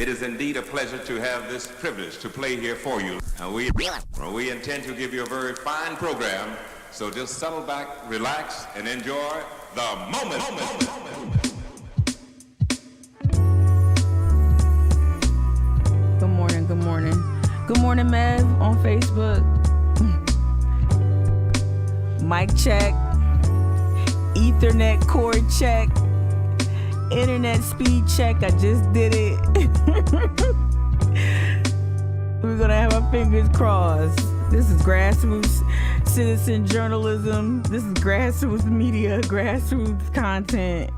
It is indeed a pleasure to have this privilege to play here for you. We intend to give you a very fine program, so just settle back, relax, and enjoy the moment. Good morning, good morning. Good morning, Mev on Facebook. Mic check. Ethernet cord check. Internet speed check. I just did it. We're gonna have our fingers crossed. This is grassroots citizen journalism. This is grassroots media, grassroots content.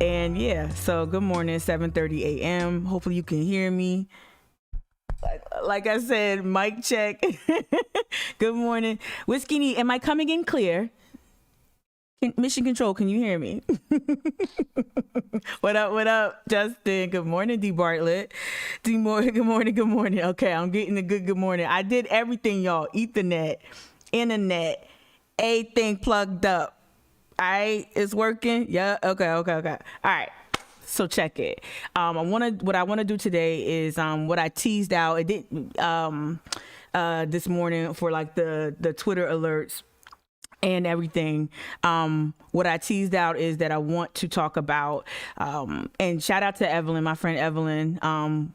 And yeah, so good morning, 7:30 a.m. Hopefully you can hear me. Like I said, mic check. Good morning. Whiskey, am I coming in clear? Mission Control, can you hear me? What up, Justin? Good morning, D. Bartlett. Good morning. Okay, I'm getting a good morning. I did everything, y'all. Ethernet, internet, everything plugged up. All right, it's working? Yeah, okay. All right. So check it. What I want to do today is what I teased out. It did this morning for like the Twitter alerts and everything. What I teased out is that I want to talk about, and shout out to Evelyn, my friend Evelyn,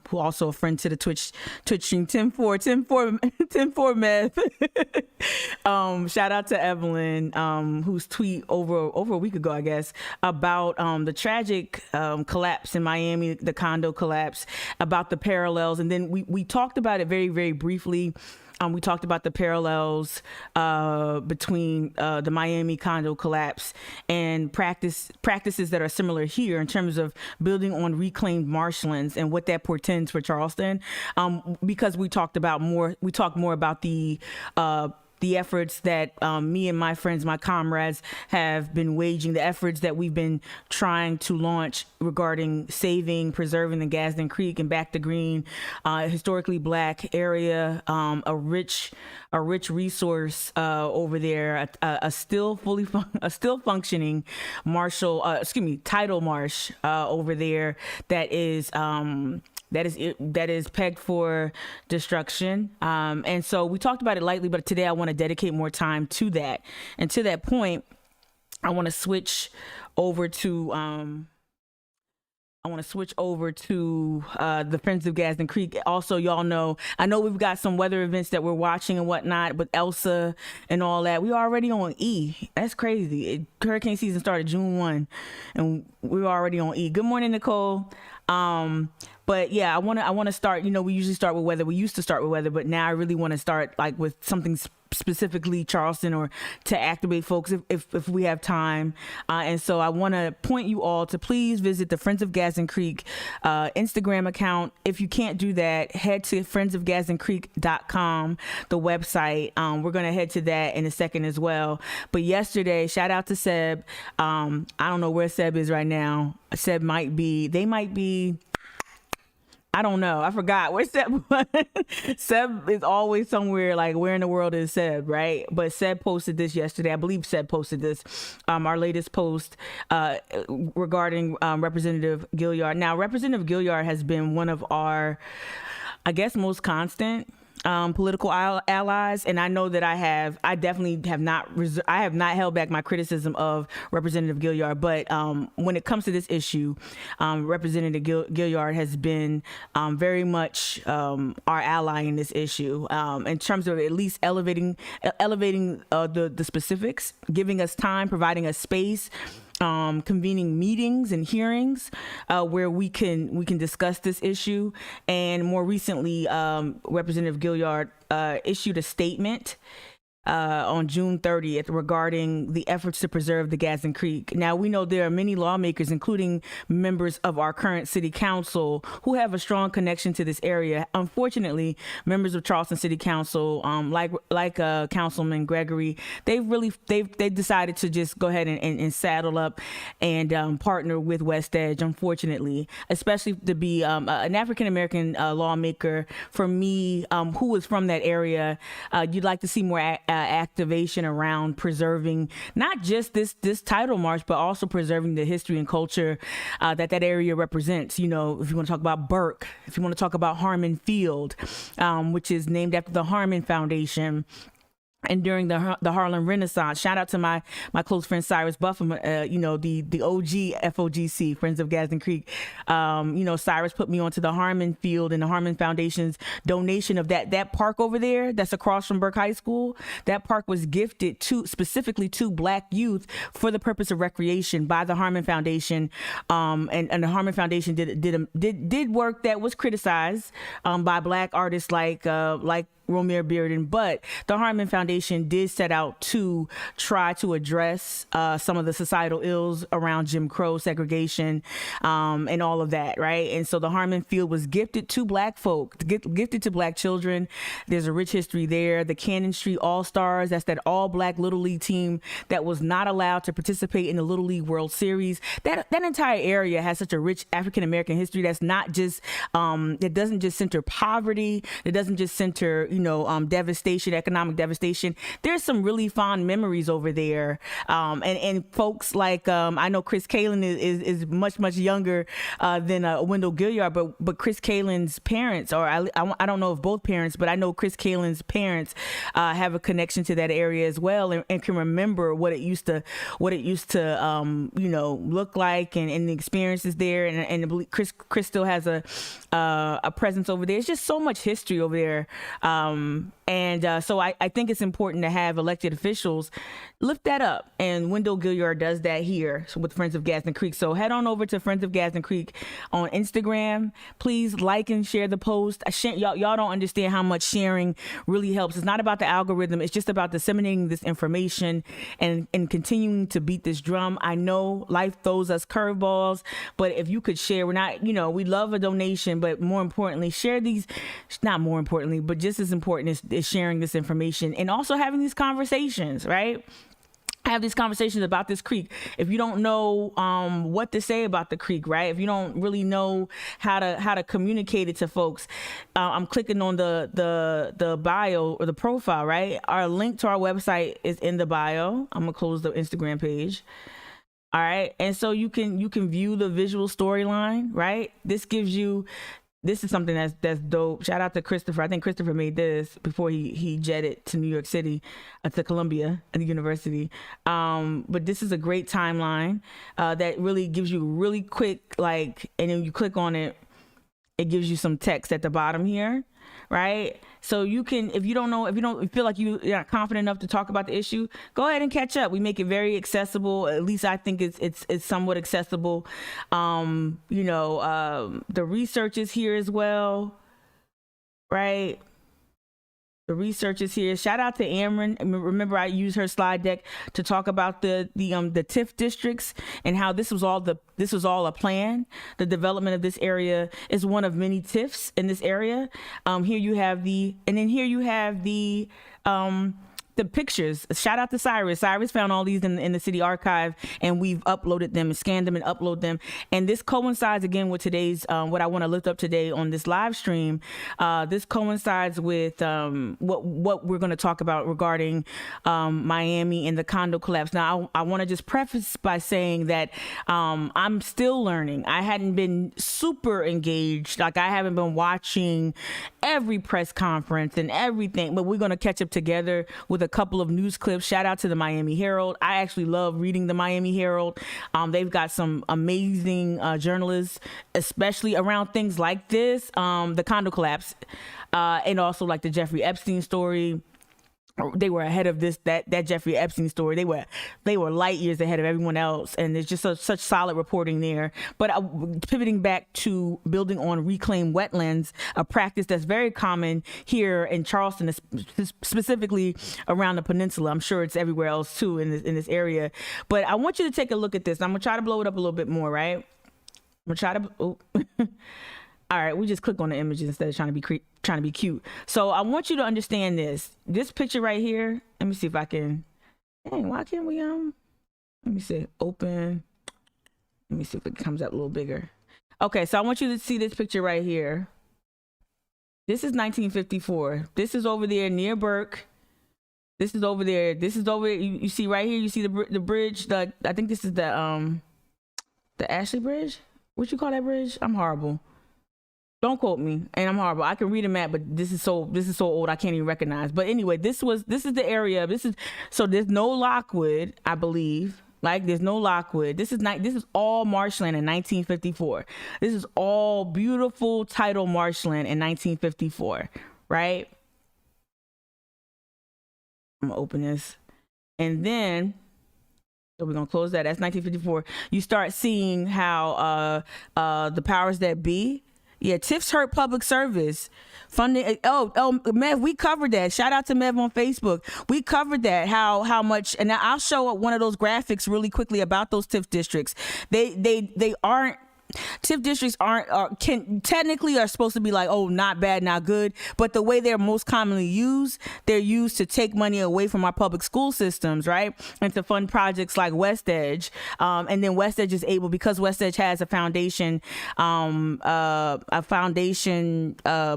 who also a friend to the Twitch stream, Tim 4 meth. Shout out to Evelyn, whose tweet over a week ago, I guess, about the tragic collapse in Miami, the condo collapse, about the parallels. And then we talked about it very, very briefly. We talked about the parallels between the Miami condo collapse and practices that are similar here in terms of building on reclaimed marshlands and what that portends for Charleston. Because we talked more about the efforts that me and my friends, my comrades have been waging, the efforts that we've been trying to launch regarding preserving the Gadsden Creek and Back to Green, historically black area, a rich resource over there, a still functioning tidal marsh over there that is pegged for destruction. And so we talked about it lightly, but today I want to dedicate more time to that. And to that point, I want to switch over to the Friends of Gadsden Creek. Also, y'all know, I know we've got some weather events that we're watching and whatnot, but Elsa and all that, we already on E. That's crazy. Hurricane season started June 1 and we're already on E. Good morning, Nicole. But yeah, I want to start, we usually start with weather. We used to start with weather, but now I really want to start like with something specifically Charleston, or to activate folks if we have time. And so I want to point you all to please visit the Friends of Gadsden Creek Instagram account. If you can't do that, head to friendsofgadsdencreek.com, the website. We're going to head to that in a second as well. But yesterday, shout out to Seb. I don't know where Seb is right now. Seb might be, I don't know. I forgot where Seb was. Seb is always somewhere, like, where in the world is Seb, right? But Seb posted this yesterday. I believe Seb posted this, our latest post regarding Representative Gilliard. Now, Representative Gilliard has been one of our, I guess, most constant political allies, and I know that I have not held back my criticism of Representative Gilliard, but when it comes to this issue, Representative Gilliard has been very much our ally in this issue, in terms of at least elevating the specifics, giving us time, providing us space, convening meetings and hearings where we can discuss this issue. And more recently, Representative Gilliard issued a statement on June 30th regarding the efforts to preserve the Gadsden Creek. Now, we know there are many lawmakers, including members of our current city council, who have a strong connection to this area. Unfortunately, members of Charleston City Council, like Councilman Gregory, they decided to just go ahead and saddle up and partner with West Edge, unfortunately, especially to be an African-American lawmaker. For me, who was from that area, you'd like to see more activation around preserving not just this title march, but also preserving the history and culture that area represents. You know, if you want to talk about Burke, if you want to talk about Harmon Field, which is named after the Harmon Foundation. And during the Harlem Renaissance, shout out to my close friend Cyrus Buffum, you know, the OG FOGC, Friends of Gadsden Creek. You know, Cyrus put me onto the Harmon Field and the Harmon Foundation's donation of that park over there that's across from Burke High School. That park was gifted specifically to Black youth for the purpose of recreation by the Harmon Foundation. And the Harmon Foundation did work that was criticized by Black artists like Romare Bearden, but the Harmon Foundation did set out to try to address some of the societal ills around Jim Crow, segregation, and all of that, right? And so the Harmon Field was gifted to Black folk, gifted to Black children. There's a rich history there. The Cannon Street All-Stars, that's that all-Black Little League team that was not allowed to participate in the Little League World Series. That entire area has such a rich African-American history that's not just, it doesn't just center poverty, it doesn't just center, you know, devastation, economic devastation. There's some really fond memories over there. And folks like, I know Chris Kalin is much younger than Wendell Gilliard, but Chris Kalin's parents, or I don't know if both parents, but I know Chris Kalin's parents have a connection to that area as well, and can remember what it used to you know, look like, and the experiences there. And Chris still has a presence over there. It's just so much history over there. So I think it's important to have elected officials lift that up. And Wendell Gilliard does that here with Friends of Gadsden Creek. So head on over to Friends of Gadsden Creek on Instagram. Please like and share the post. Y'all don't understand how much sharing really helps. It's not about the algorithm. It's just about disseminating this information and continuing to beat this drum. I know life throws us curveballs, but if you could share, we're not, you know, we love a donation, but more importantly, share these, not more importantly, but just as important is sharing this information and also having these conversations, right? Have these conversations about this creek. If you don't know what to say about the creek, right? If you don't really know how to communicate it to folks, I'm clicking on the bio or the profile, right? Our link to our website is in the bio. I'm gonna close the Instagram page. All right, and so you can view the visual storyline, right? This is something that's dope. Shout out to Christopher. I think Christopher made this before he jetted to New York City, to Columbia at the university. But this is a great timeline that really gives you really quick, and then you click on it, it gives you some text at the bottom here, right? So you can, if you don't feel like you're not confident enough to talk about the issue, go ahead and catch up. We make it very accessible. At least I think it's somewhat accessible. The research is here as well, right? The research is here. Shout out to Amron. Remember, I used her slide deck to talk about the TIF districts and how this was all a plan. The development of this area is one of many TIFs in this area. Here you have the pictures. Shout out to Cyrus. Cyrus found all these in the city archive, and we've uploaded them and scanned them and upload them. And this coincides again with today's what I want to lift up today on this live stream. This coincides with what we're going to talk about regarding Miami and the condo collapse. Now, I want to just preface by saying that I'm still learning. I hadn't been super engaged. Like, I haven't been watching every press conference and everything, but we're going to catch up together with a couple of news clips. Shout out to the Miami Herald. I actually love reading the Miami Herald. They've got some amazing journalists, especially around things like this, the condo collapse, and also like the Jeffrey Epstein story. They were ahead of that Jeffrey Epstein story. They were light years ahead of everyone else, and there's just such solid reporting there. But pivoting back to building on reclaimed wetlands, a practice that's very common here in Charleston, specifically around the peninsula. I'm sure it's everywhere else too in this area. But I want you to take a look at this. I'm gonna try to blow it up a little bit more, right? I'm gonna try to. All right, we just click on the images instead of trying to be cute. So I want you to understand this picture right here. Let me see if I can. Dang, why can't we let me see. Open. Let me see if it comes up a little bigger. Okay, so I want you to see this picture right here. This is 1954. This is over there near Burke. This is over there. This is over. You see right here. You see the bridge. I think this is the Ashley Bridge. What you call that bridge? I'm horrible. Don't quote me. And I'm horrible. I can read a map, but this is so old I can't even recognize. But anyway, this is the area. So there's no Lockwood, I believe. Like there's no Lockwood. This is all marshland in 1954. This is all beautiful tidal marshland in 1954, right? I'm gonna open this, and then so we're gonna close that. That's 1954. You start seeing how the powers that be. Yeah, Tiff's Hurt Public Service funding. Oh, Mev, we covered that. Shout out to Mev on Facebook. We covered that. How much, and I'll show one of those graphics really quickly about those TIF districts. They aren't. TIF districts technically are supposed to be like, oh, not bad, not good. But the way they're most commonly used, they're used to take money away from our public school systems, right? And to fund projects like West Edge. And then West Edge is able, because West Edge has a foundation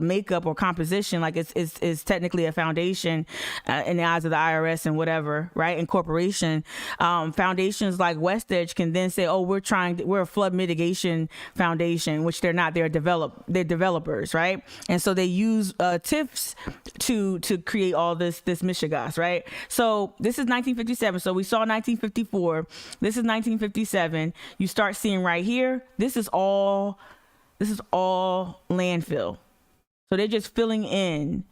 makeup or composition, like it's technically a foundation in the eyes of the IRS and whatever, right? And corporation. Foundations like West Edge can then say, oh, we're a flood mitigation foundation, which they're not. They're developers, right? And so they use TIFs to create all this mishigas, right? So this is 1957. So we saw 1954. This is 1957. You start seeing right here. This is all landfill. So they're just filling in.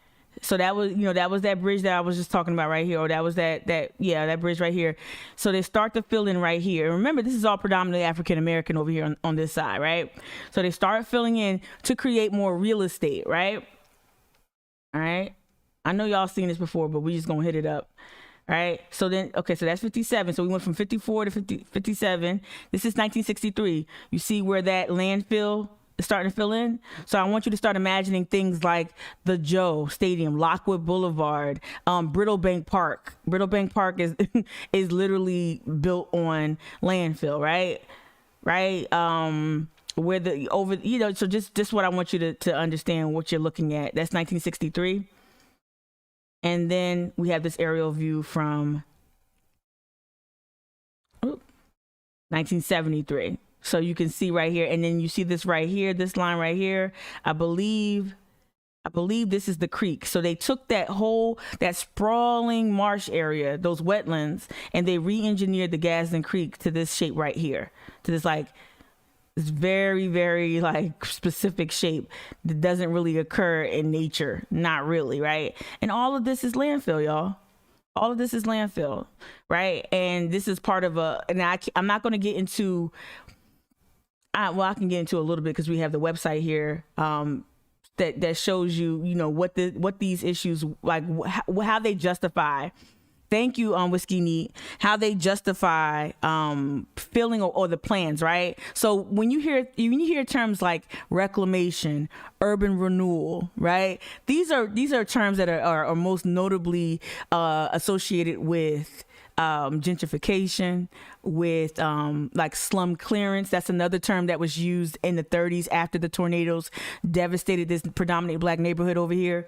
So that was that bridge that I was just talking about right here, or that was that bridge right here. So they start to fill in right here. Remember, this is all predominantly African American over here on this side, right? So they start filling in to create more real estate, right? All right. I know y'all seen this before, but we just gonna hit it up. All right. So then, okay, so that's 57. So we went from 54 to 57. This is 1963. You see where that landfill is starting to fill in. So I want you to start imagining things like the Joe Stadium, Lockwood Boulevard, Brittlebank Park. Brittlebank Park is is literally built on landfill, right? Right. So just what I want you to understand what you're looking at. That's 1963. And then we have this aerial view from 1973. So you can see right here, and then you see this right here, this line right here. I believe this is the creek. So they took that sprawling marsh area, those wetlands, and they re-engineered the Gadsden Creek to this shape right here, to this this very, very specific shape that doesn't really occur in nature. Not really, right? And all of this is landfill, y'all. All of this is landfill, right? And this is part of I'm not going to get into. I can get into a little bit because we have the website here that shows you, what these issues, like how they justify. Thank you, Whiskey Neat. How they justify filling or the plans, right? So when you hear terms like reclamation, urban renewal, right? These are terms that are most notably associated with gentrification, with slum clearance. That's another term that was used in the 30s after the tornadoes devastated this predominantly Black neighborhood over here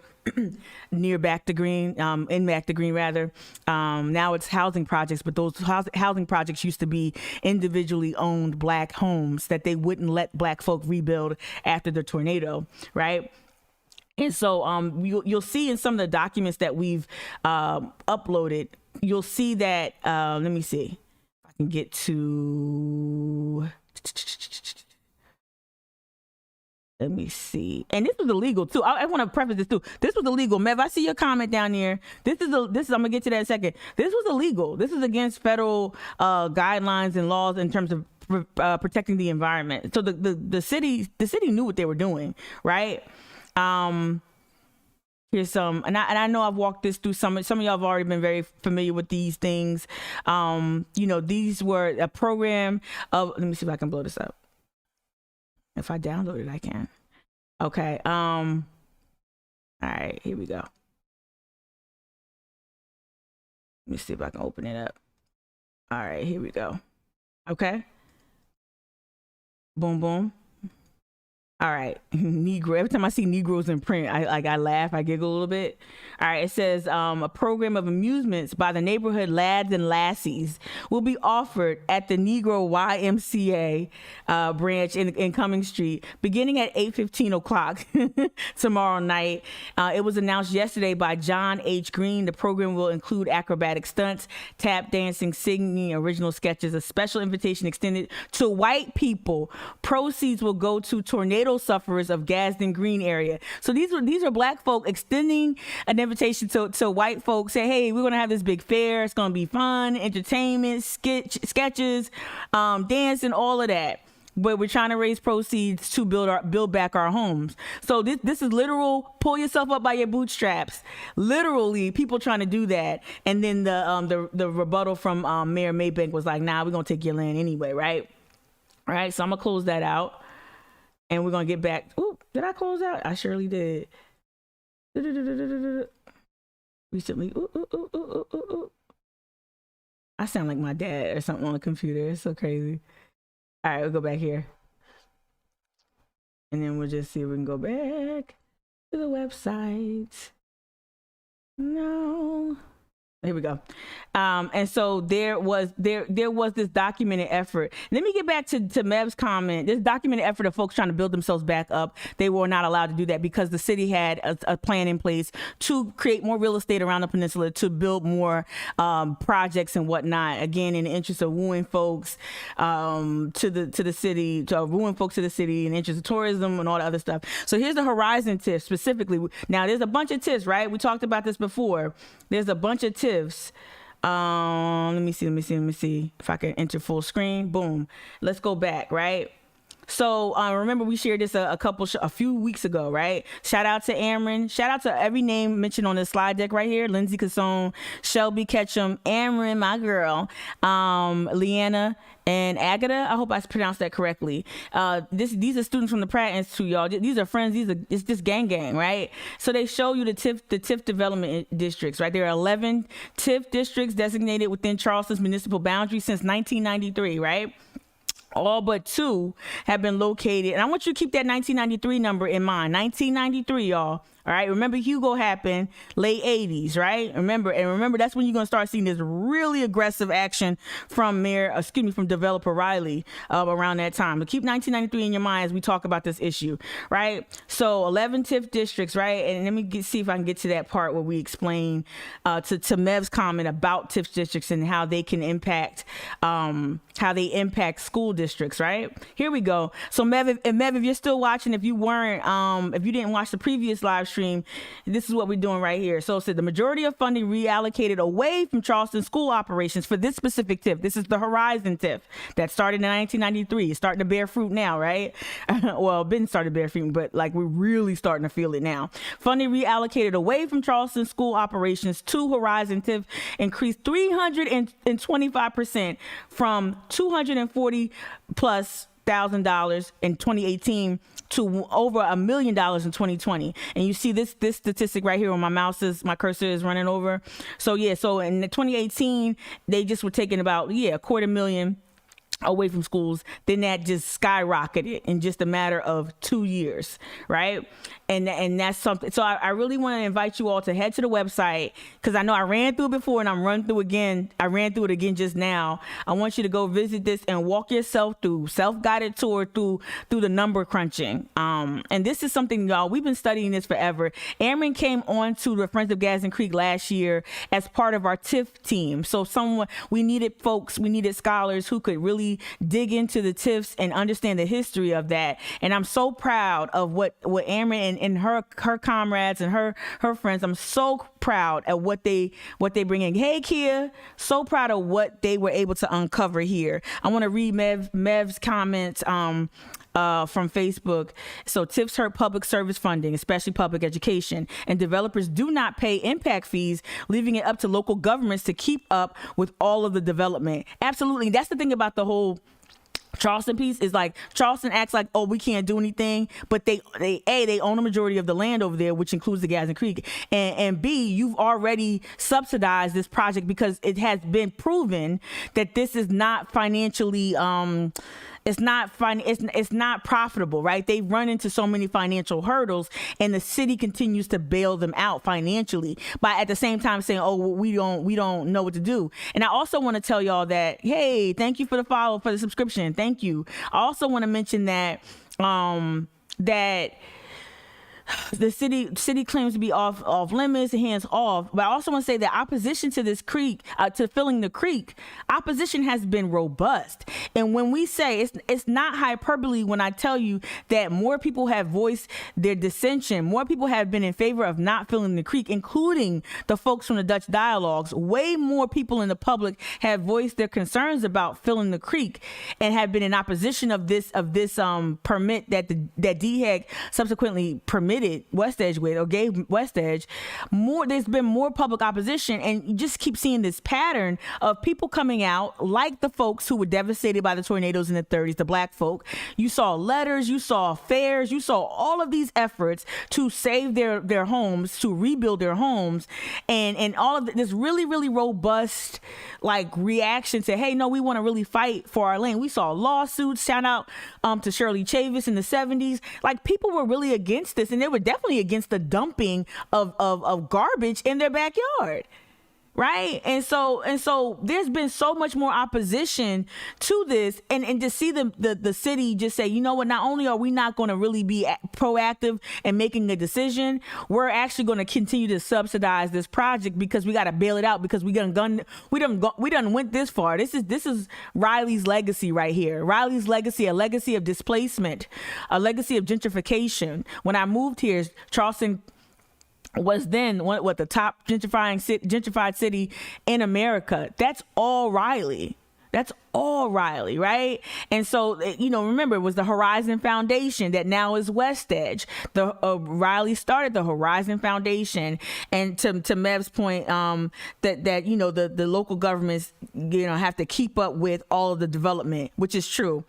near Back to Green, in Back to Green rather. Now it's housing projects, but those housing projects used to be individually owned Black homes that they wouldn't let Black folk rebuild after the tornado, right? And so you'll see in some of the documents that we've uploaded, you'll see that, let me see if I can get to, let me see. And this was illegal too. I want to preface this too. This was illegal. Mev, I see your comment down there. I'm gonna get to that in a second. This was illegal. This is against federal guidelines and laws in terms of protecting the environment. So the city knew what they were doing, right? Here's some, and I know I've walked this through. Some of y'all have already been very familiar with these things. These were a program of. Let me see if I can blow this up. If I download it, I can. Okay. All right. Here we go. Let me see if I can open it up. All right. Here we go. Okay. Boom, boom. All right, Negro. Every time I see Negroes in print, I laugh, I giggle a little bit. All right, it says a program of amusements by the neighborhood lads and lassies will be offered at the Negro YMCA branch in Cummings Street, beginning at 8:15 o'clock tomorrow night. It was announced yesterday by John H. Green. The program will include acrobatic stunts, tap dancing, singing, original sketches. A special invitation extended to white people. Proceeds will go to tornado sufferers of Gadsden Green area. So these are black folk extending an invitation to white folks. Say, hey, we're gonna have this big fair. It's gonna be fun, entertainment, sketches, dancing, all of that. But we're trying to raise proceeds to build back our homes. So this is literal. Pull yourself up by your bootstraps. Literally, people trying to do that. And then the rebuttal from Mayor Maybank was like, nah, we're gonna take your land anyway, right? All right. So I'm gonna close that out. And we're going to get back. Ooh, did I close out? I surely did. Recently. Ooh. I sound like my dad or something on the computer. It's so crazy. All right, we'll go back here. And then we'll just see if we can go back to the website. No. Here we go. And so there was this documented effort. Let me get back to Mev's comment. This documented effort of folks trying to build themselves back up. They were not allowed to do that because the city had a plan in place to create more real estate around the peninsula, to build more projects and whatnot. Again, in the interest of wooing folks to the city, in the interest of tourism and all the other stuff. So here's the Horizon TIF specifically. Now there's a bunch of TIFs, right? We talked about this before. There's a bunch of TIFs. Let me see if I can enter full screen. Boom. Let's go back, right? So remember we shared this a few weeks ago, right? Shout out to Amron. Shout out to every name mentioned on the slide deck right here. Lindsay Casson, Shelby Ketchum, Amron, my girl, Leanna, and Agata. I hope I pronounced that correctly. These are students from the Pratt Institute, y'all. These are friends. It's just gang, right? So they show you the TIF development districts, right? There are 11 TIF districts designated within Charleston's municipal boundaries since 1993, right? All but 2 have been located. And I want you to keep that 1993 number in mind. 1993, y'all. All right. Remember, Hugo happened late 80s, right? Remember, that's when you're going to start seeing this really aggressive action from developer Riley around that time. But keep 1993 in your mind as we talk about this issue, right? So 11 TIF districts, right? And let me see if I can get to that part where we explain to Mev's comment about TIF districts and how they can impact school districts, right? Here we go. So Mev, if you're still watching, if you didn't watch the previous live stream, this is what we're doing right here. So it said the majority of funding reallocated away from Charleston school operations for this specific TIF. This is the Horizon TIF that started in 1993. It's starting to bear fruit now, right? Well, been started to bear fruit, but like we're really starting to feel it now. Funding reallocated away from Charleston school operations to Horizon TIF increased 325% from $240+ thousand in 2018 to over $1 million in 2020. And you see this statistic right here on my cursor is running over. So in 2018 they just were taking about $250,000 away from schools. Then that just skyrocketed in just a matter of 2 years, right? And that's something. So I really want to invite you all to head to the website, because I know I ran through it before and I'm running through again. I ran through it again just now. I want you to go visit this and walk yourself through self-guided tour through the number crunching. And this is something, y'all, we've been studying this forever. Amron came on to the Friends of Gadsden Creek last year as part of our TIF team. So we needed scholars who could really dig into the TIFs and understand the history of that. And I'm so proud of what Amron and her comrades and her friends. I'm so proud of what they bring in. Hey, Kia, so proud of what they were able to uncover here. I want to read Mev's comments from Facebook. So TIFs hurt public service funding, especially public education, and developers do not pay impact fees, leaving it up to local governments to keep up with all of the development. Absolutely. That's the thing about the whole Charleston piece, is like Charleston acts like, oh, we can't do anything, but they own a majority of the land over there, which includes the Gadsden Creek, and B, you've already subsidized this project because it has been proven that this is not financially it's not profitable, right? They've run into so many financial hurdles, and the city continues to bail them out financially by at the same time saying, oh, well, we don't know what to do. And I also want to tell y'all that, hey, thank you for the follow, for the subscription. Thank you. I also want to mention that that the city claims to be off limits, hands off. But I also want to say that opposition to this creek, to filling the creek, opposition has been robust. And when we say it's not hyperbole when I tell you that more people have voiced their dissension, more people have been in favor of not filling the creek, including the folks from the Dutch dialogues. Way more people in the public have voiced their concerns about filling the creek and have been in opposition of this permit that that DHEC subsequently permitted West Edge with, or gave West Edge. There's been more public opposition, and you just keep seeing this pattern of people coming out, like the folks who were devastated by the tornadoes in the 30s, the black folk. You saw letters, you saw fairs, you saw all of these efforts to save their homes, to rebuild their homes, and all of this really, really robust like reaction to, hey, no, we want to really fight for our land. We saw lawsuits. Shout out to Shirley Chavis in the 70s. Like, people were really against this, and they were definitely against the dumping of garbage in their backyard. Right. And so there's been so much more opposition to this, and to see the city just say, you know what, not only are we not going to really be proactive in making a decision, we're actually going to continue to subsidize this project because we got to bail it out because we done went this far. This is Riley's legacy right here. Riley's legacy, a legacy of displacement, a legacy of gentrification. When I moved here, Charleston was then the top gentrified city in America. That's all Riley. That's all Riley, right? And so, remember, it was the Horizon Foundation that now is West Edge. The Riley started the Horizon Foundation, and to Mev's point, that the local governments have to keep up with all of the development, which is true.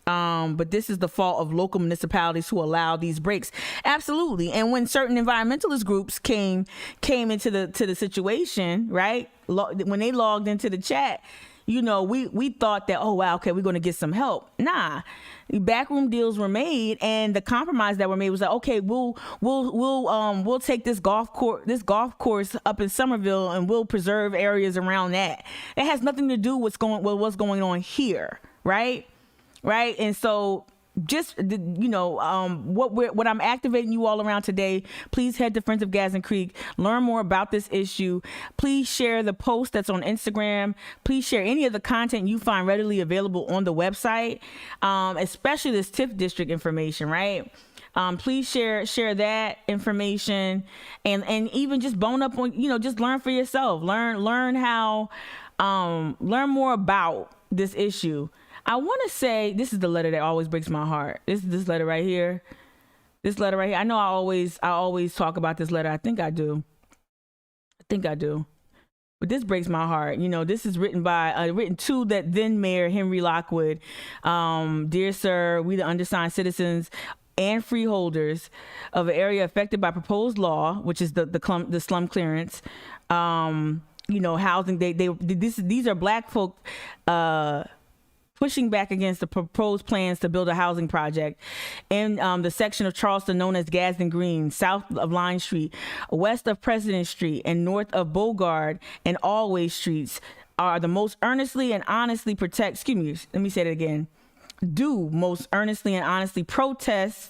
But this is the fault of local municipalities who allow these breaks. Absolutely. And when certain environmentalist groups came into the situation, right? When they logged into the chat, we thought that, oh wow, okay, we're going to get some help. Nah, backroom deals were made, and the compromise that were made was like, okay, we'll take this golf course up in Somerville, and we'll preserve areas around that. It has nothing to do with what's going on here, right? Right. And so just, what I'm activating you all around today, please head to Friends of Gadsden Creek, learn more about this issue. Please share the post that's on Instagram. Please share any of the content you find readily available on the website, especially this TIF district information, right? Please share that information, and even just bone up on, just learn for yourself. Learn how, learn more about this issue. I want to say, this is the letter that always breaks my heart. This letter right here. This letter right here. I know I always talk about this letter. I think I do. But this breaks my heart. This is written to that then Mayor Henry Lockwood. Dear sir, we the undersigned citizens and freeholders of an area affected by proposed law, which is the slum clearance, housing. These are black folk, pushing back against the proposed plans to build a housing project in the section of Charleston known as Gadsden Green, south of Line Street, west of President Street, and north of Bogard and Always Streets are the most earnestly and honestly most earnestly and honestly protest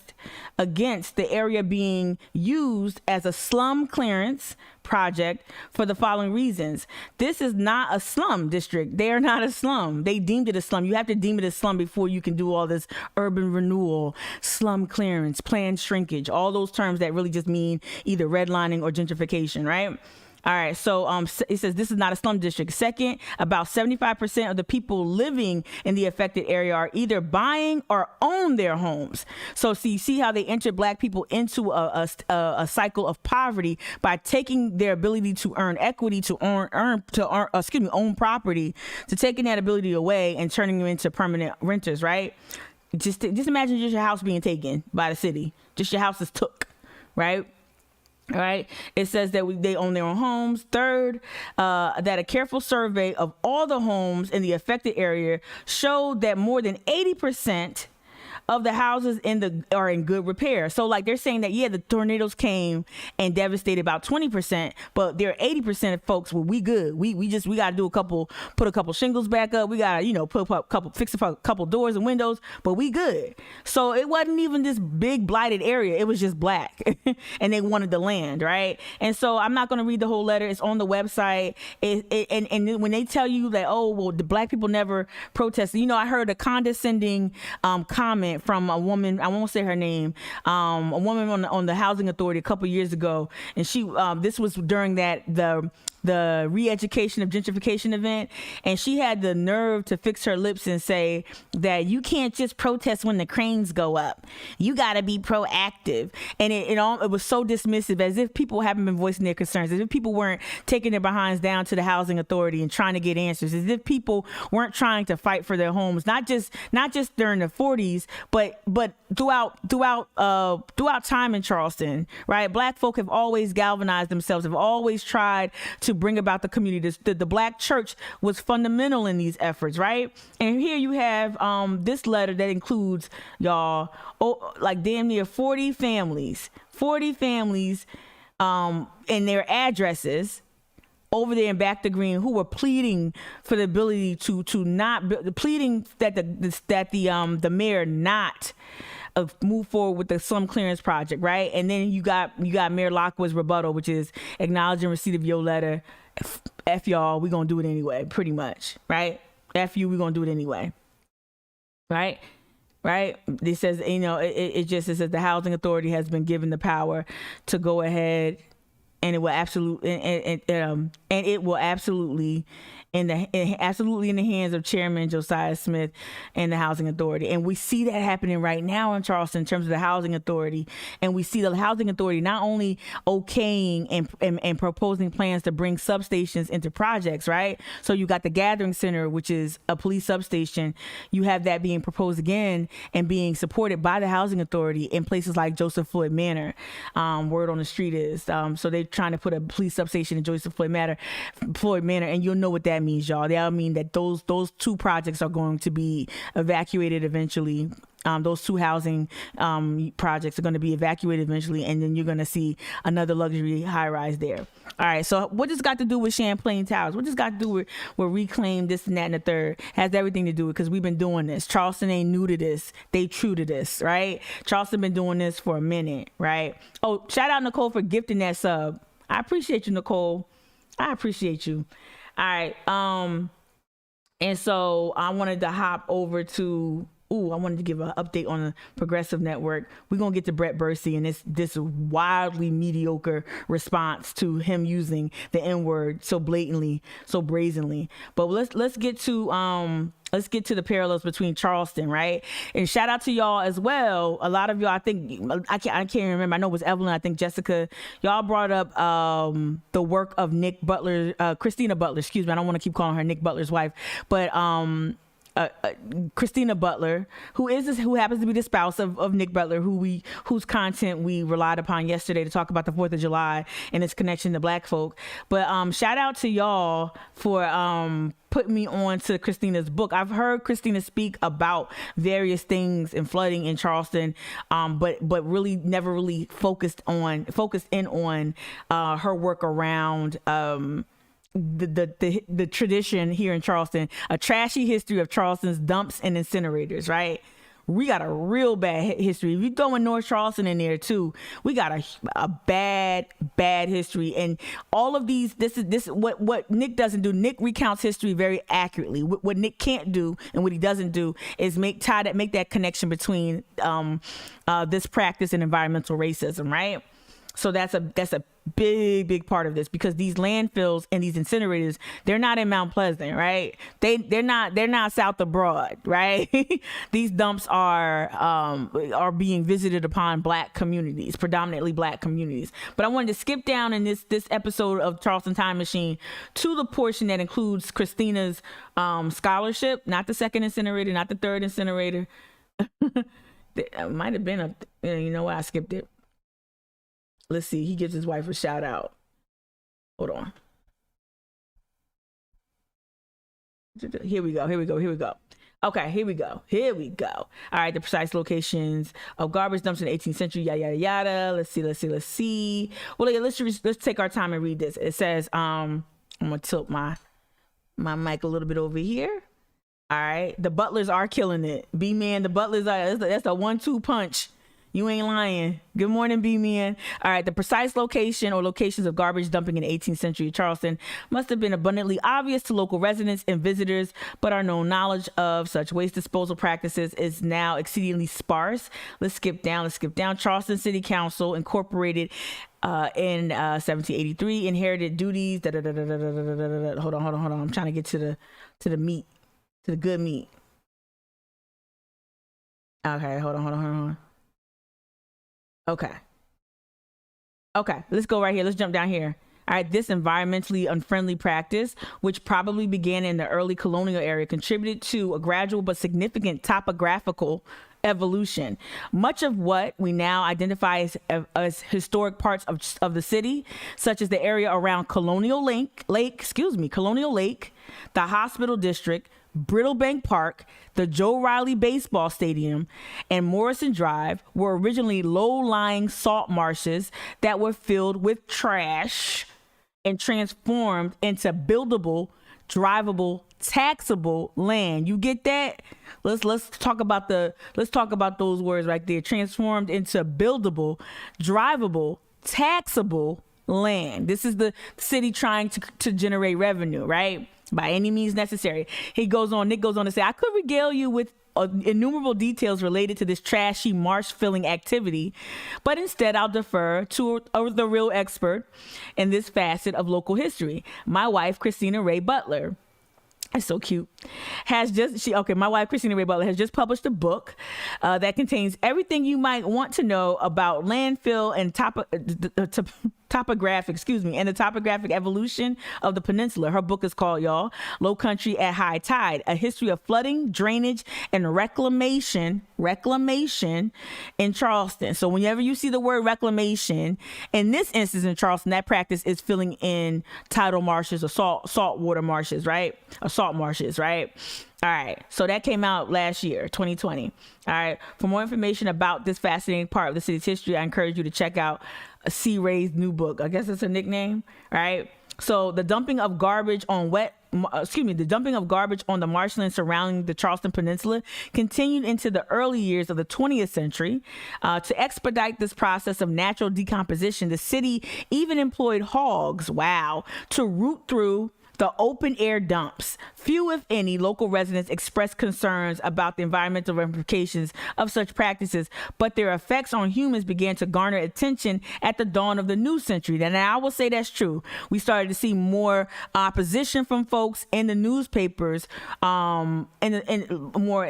against the area being used as a slum clearance project for the following reasons. This is not a slum district. They are not a slum. They deemed it a slum. You have to deem it a slum before you can do all this urban renewal, slum clearance, planned shrinkage, all those terms that really just mean either redlining or gentrification, right? All right, so it says this is not a slum district. Second, about 75% of the people living in the affected area are either buying or own their homes. So you see how they enter black people into a cycle of poverty by taking their ability to earn equity, to own property, to taking that ability away and turning them into permanent renters, right? Just imagine just your house being taken by the city. Just your house is took, right? All right. It says that they own their own homes. Third, that a careful survey of all the homes in the affected area showed that more than 80% of the houses are in good repair. So like they're saying that, yeah, the tornadoes came and devastated about 20%, but there are 80% of folks, well, we good. We got to put a couple shingles back up. We got to, fix a couple doors and windows, but we good. So it wasn't even this big blighted area. It was just black and they wanted the land. Right. And so I'm not going to read the whole letter. It's on the website. And when they tell you that, oh, well, the black people never protested, I heard a condescending comment from a woman, I won't say her name, a woman on the Housing Authority a couple years ago, and she this was during the re-education of gentrification event, and she had the nerve to fix her lips and say that you can't just protest when the cranes go up. You got to be proactive. And it was so dismissive, as if people haven't been voicing their concerns, as if people weren't taking their behinds down to the Housing Authority and trying to get answers, as if people weren't trying to fight for their homes, not just during the 40s, but throughout time in Charleston, right? Black folk have always galvanized themselves, have always tried to bring about the community. The Black church was fundamental in these efforts, right? And here you have this letter that includes, y'all, like damn near 40 families and their addresses over there in Back to Green, who were pleading for the ability to not pleading that the mayor not move forward with the slum clearance project, right? And then you got Mayor Lockwood's rebuttal, which is acknowledging receipt of your letter. F y'all, we gonna do it anyway, pretty much, right? F you, we gonna do it anyway, right? Right? It says, it just says that the Housing Authority has been given the power to go ahead, and it will absolutely in the hands of Chairman Josiah Smith and the Housing Authority. And we see that happening right now in Charleston in terms of the Housing Authority. And we see the Housing Authority not only okaying and proposing plans to bring substations into projects, right? So you got the Gathering Center, which is a police substation. You have that being proposed again and being supported by the Housing Authority in places like Joseph Floyd Manor. Word on the street is. So they're trying to put a police substation in Joseph Floyd Manor, and you'll know what that means, y'all. That'll mean that those two projects are going to be evacuated eventually. Those two housing projects are going to be evacuated eventually, and then you're going to see another luxury high rise there. All right, so what does got to do with Champlain Towers? What does got to do with reclaim this and that and the third? Has everything to do with, because we've been doing this. Charleston ain't new to this. They true to this, right? Charleston been doing this for a minute, right? Oh, shout out Nicole for gifting that sub. I appreciate you, Nicole. I appreciate you. All right. And so I wanted to hop over to, I wanted to give an update on the Progressive Network. We're going to get to Brett Bursey and this wildly mediocre response to him using the N-word so blatantly, so brazenly. But let's get to the parallels between Charleston, right? And shout out to y'all as well. A lot of y'all, I can't remember. I know it was Evelyn. I think Jessica. Y'all brought up the work of Christina Butler. Excuse me. I don't want to keep calling her Nick Butler's wife, but Christina Butler, who happens to be the spouse of Nick Butler, whose content we relied upon yesterday to talk about the 4th of July and its connection to Black folk. But shout out to y'all for putting me on to Christina's book. I've heard Christina speak about various things in flooding in Charleston, but really never really focused in on her work around the tradition here in Charleston, a trashy history of Charleston's dumps and incinerators, right? We got a real bad history. If you throw in North Charleston in there too, we got a bad history. And all of these, this is what Nick doesn't do. Nick recounts history very accurately. What Nick can't do and what he doesn't do is make that connection between this practice and environmental racism, right? So that's a big part of this, because these landfills and these incinerators, they're not in Mount Pleasant, right? They're not south of Broad, right? These dumps are being visited upon Black communities, predominantly Black communities. But I wanted to skip down in this episode of Charleston Time Machine to the portion that includes Christina's scholarship, not the second incinerator, not the third incinerator. It might have been you know what? I skipped it. Let's see. He gives his wife a shout out. Hold on. Here we go. Okay, here we go. All right, the precise locations of garbage dumps in the 18th century, yada, yada, yada. Let's see. Well, let's take our time and read this. It says, I'm going to tilt my mic a little bit over here. All right, the butlers are killing it. B-Man, the butlers are, that's a 1-2 punch. You ain't lying. Good morning, B-Man. All right, the precise location or locations of garbage dumping in the 18th century Charleston must have been abundantly obvious to local residents and visitors, but our known knowledge of such waste disposal practices is now exceedingly sparse. Let's skip down. Charleston City Council incorporated in 1783 inherited duties. Hold on. I'm trying to get to the meat, to the good meat. Okay, hold on. Okay, let's go right here. Let's jump down here. All right, this environmentally unfriendly practice, which probably began in the early colonial era, contributed to a gradual but significant topographical evolution. Much of what we now identify as historic parts of the city, such as the area around Colonial Lake, the Hospital District, Brittlebank Park, the Joe Riley Baseball Stadium, and Morrison Drive were originally low-lying salt marshes that were filled with trash and transformed into buildable, drivable, taxable land. You get that? Let's talk about those words right there. Transformed into buildable, drivable, taxable land. This is the city trying to generate revenue, right? By any means necessary. Nick goes on to say, I could regale you with innumerable details related to this trashy marsh filling activity, but instead I'll defer to the real expert in this facet of local history, my wife, Christina Ray Butler. It's so cute. My wife, Christina Ray Butler, has just published a book that contains everything you might want to know about landfill and the topographic evolution of the peninsula. Her book is called, Low Country at High Tide, A History of Flooding, Drainage, and Reclamation in Charleston. So whenever you see the word reclamation, in this instance in Charleston, that practice is filling in tidal marshes or saltwater marshes, right? Or salt marshes, right? All right. So that came out last year, 2020. All right. For more information about this fascinating part of the city's history, I encourage you to check out C. Ray's new book. I guess it's a nickname, right? So the dumping of garbage on the marshland surrounding the Charleston Peninsula continued into the early years of the 20th century. To expedite this process of natural decomposition, the city even employed hogs, to root through the open air dumps. Few, if any, local residents expressed concerns about the environmental ramifications of such practices, but their effects on humans began to garner attention at the dawn of the new century. And I will say that's true. We started to see more opposition from folks in the newspapers, and more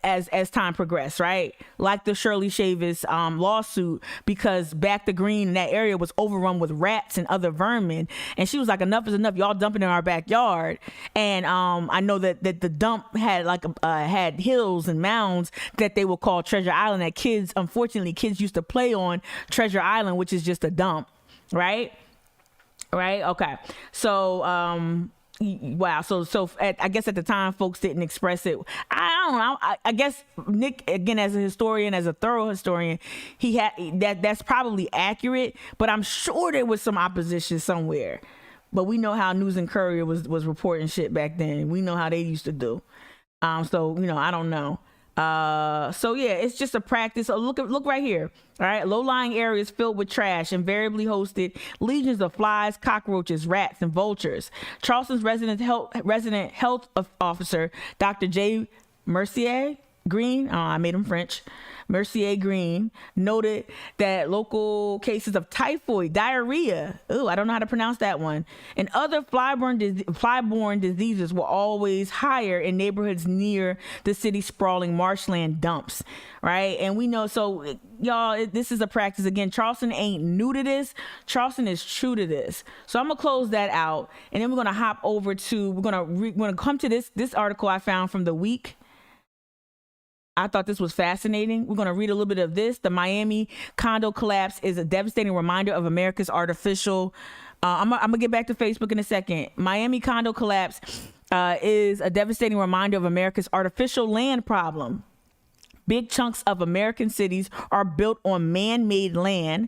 as time progressed, right? Like the Shirley Chavis lawsuit, because Back to Green in that area was overrun with rats and other vermin, and she was like, enough is enough. Y'all dumping in our backyard. And I know that the dump had had hills and mounds that they would call Treasure Island, that kids used to play on Treasure Island, which is just a dump, right? Okay. So So I guess at the time folks didn't express it. I don't know. I guess Nick, again, as a historian, as a thorough historian, he had that's probably accurate, but I'm sure there was some opposition somewhere. But we know how News and Courier was reporting shit back then. We know how they used to do. So I don't know. So yeah, it's just a practice. So look right here. All right, low-lying areas filled with trash invariably hosted legions of flies, cockroaches, rats, and vultures. Charleston's resident health officer, Dr. J. Mercier Green, I made him French, Mercier Green, noted that local cases of typhoid, diarrhea, I don't know how to pronounce that one, and other flyborne diseases were always higher in neighborhoods near the city's sprawling marshland dumps, right? And we know, so y'all, this is a practice. Again, Charleston ain't new to this. Charleston is true to this. So I'm gonna close that out, and then we're gonna hop over to, we're gonna come to this article I found from The Week. I thought this was fascinating. We're going to read a little bit of this. The Miami condo collapse is a devastating reminder of America's artificial. I'm going to get back to Facebook in a second. Miami condo collapse is a devastating reminder of America's artificial land problem. Big chunks of American cities are built on man-made land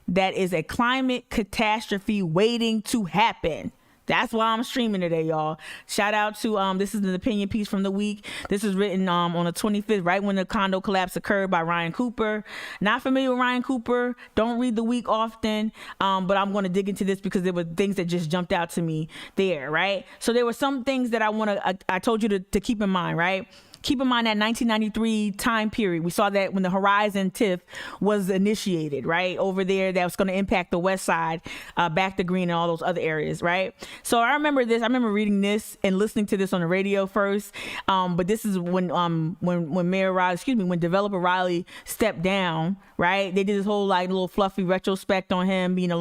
that is a climate catastrophe waiting to happen. That's why I'm streaming today, y'all. Shout out to, this is an opinion piece from the week. This was written on the 25th, right when the condo collapse occurred, by Ryan Cooper. Not familiar with Ryan Cooper. Don't read the week often, but I'm going to dig into this because there were things that just jumped out to me there, right? So there were some things that I told you to keep in mind, right? Keep in mind that 1993 time period. We saw that when the Horizon TIF was initiated, right? Over there, that was going to impact the West Side, back to Green and all those other areas, right? So I remember this. I remember reading this and listening to this on the radio first. But this is when Mayor Riley, when Developer Riley stepped down, right? They did this whole like little fluffy retrospect on him being the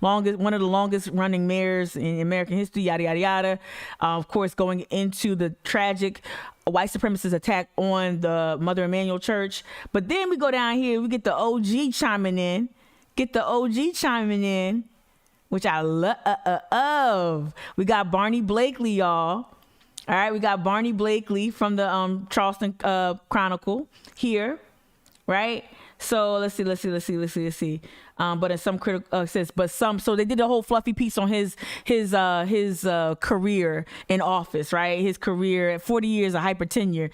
one of the longest running mayors in American history, yada, yada, yada. Of course, going into the tragic white supremacist attack on the Mother Emanuel Church. But then we go down here, we get the OG chiming in, which I love. We got Barney Blakely, y'all. All right, we got Barney Blakely from the Charleston Chronicle here, right? So let's see. But in some critical says, so they did a whole fluffy piece on his career in office, right? His career at 40 years of hyper tenure.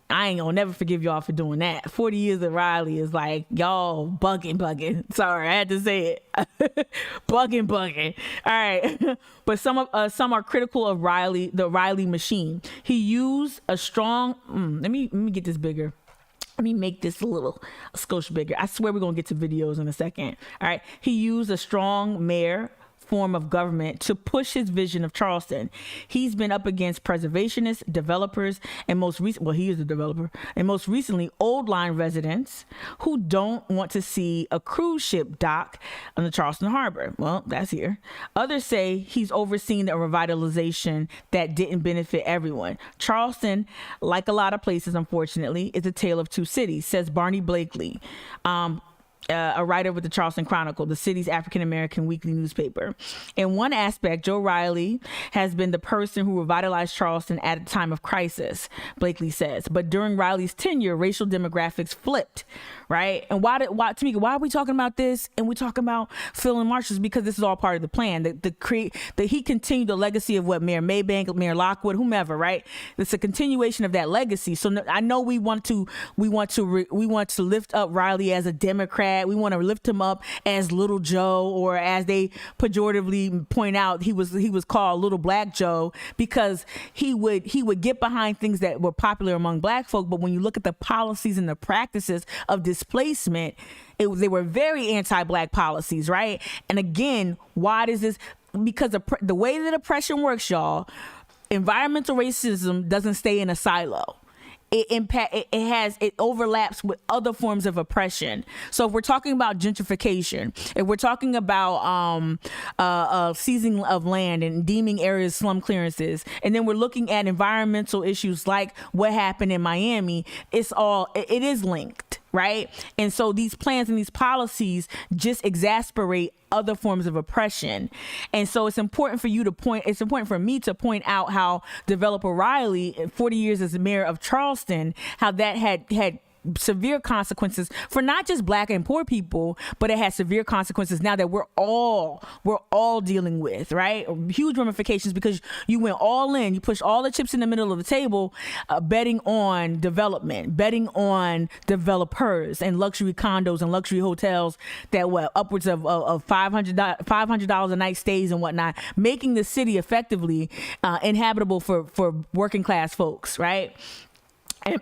I ain't gonna never forgive y'all for doing that. 40 years of Riley is like, y'all bugging. Sorry, I had to say it. bugging. All right. But some are critical of Riley, the Riley machine. He used a strong, let me get this bigger. Let me make this a skosh bigger. I swear we're going to get to videos in a second. All right. He used a strong mayor form of government to push his vision of Charleston. He's been up against preservationists, developers, and he is a developer, and most recently old line residents who don't want to see a cruise ship dock on the Charleston Harbor. Well, that's here. Others say he's overseen a revitalization that didn't benefit everyone. Charleston, like a lot of places, unfortunately, is a tale of two cities, says Barney Blakely. A writer with the Charleston Chronicle, the city's African-American weekly newspaper. In one aspect, Joe Riley has been the person who revitalized Charleston at a time of crisis, Blakely says. But during Riley's tenure, racial demographics flipped, right? And why Tamika, why are we talking about this? And we're talking about Phil and Marshall's because this is all part of the plan. That he continued the legacy of what Mayor Maybank, Mayor Lockwood, whomever, right? It's a continuation of that legacy. So I know we want to lift up Riley as a Democrat. We want to lift him up as Little Joe, or as they pejoratively point out, he was called Little Black Joe, because he would get behind things that were popular among Black folk. But when you look at the policies and the practices of displacement, they were very anti-Black policies, right? And again, why does this? Because the way that oppression works, y'all, environmental racism doesn't stay in a silo. It overlaps with other forms of oppression. So if we're talking about gentrification, if we're talking about seizing of land and deeming areas slum clearances, and then we're looking at environmental issues like what happened in Miami, it is linked, right? And so these plans and these policies just exasperate other forms of oppression. And so it's important for me to point out how Developer Riley, 40 years as the mayor of Charleston, how that had severe consequences for not just Black and poor people, but it has severe consequences now that we're all dealing with, right? Huge ramifications, because you went all in, you pushed all the chips in the middle of the table, betting on development, betting on developers and luxury condos and luxury hotels that were upwards of $500 a night stays and whatnot, making the city effectively inhabitable for working class folks, right?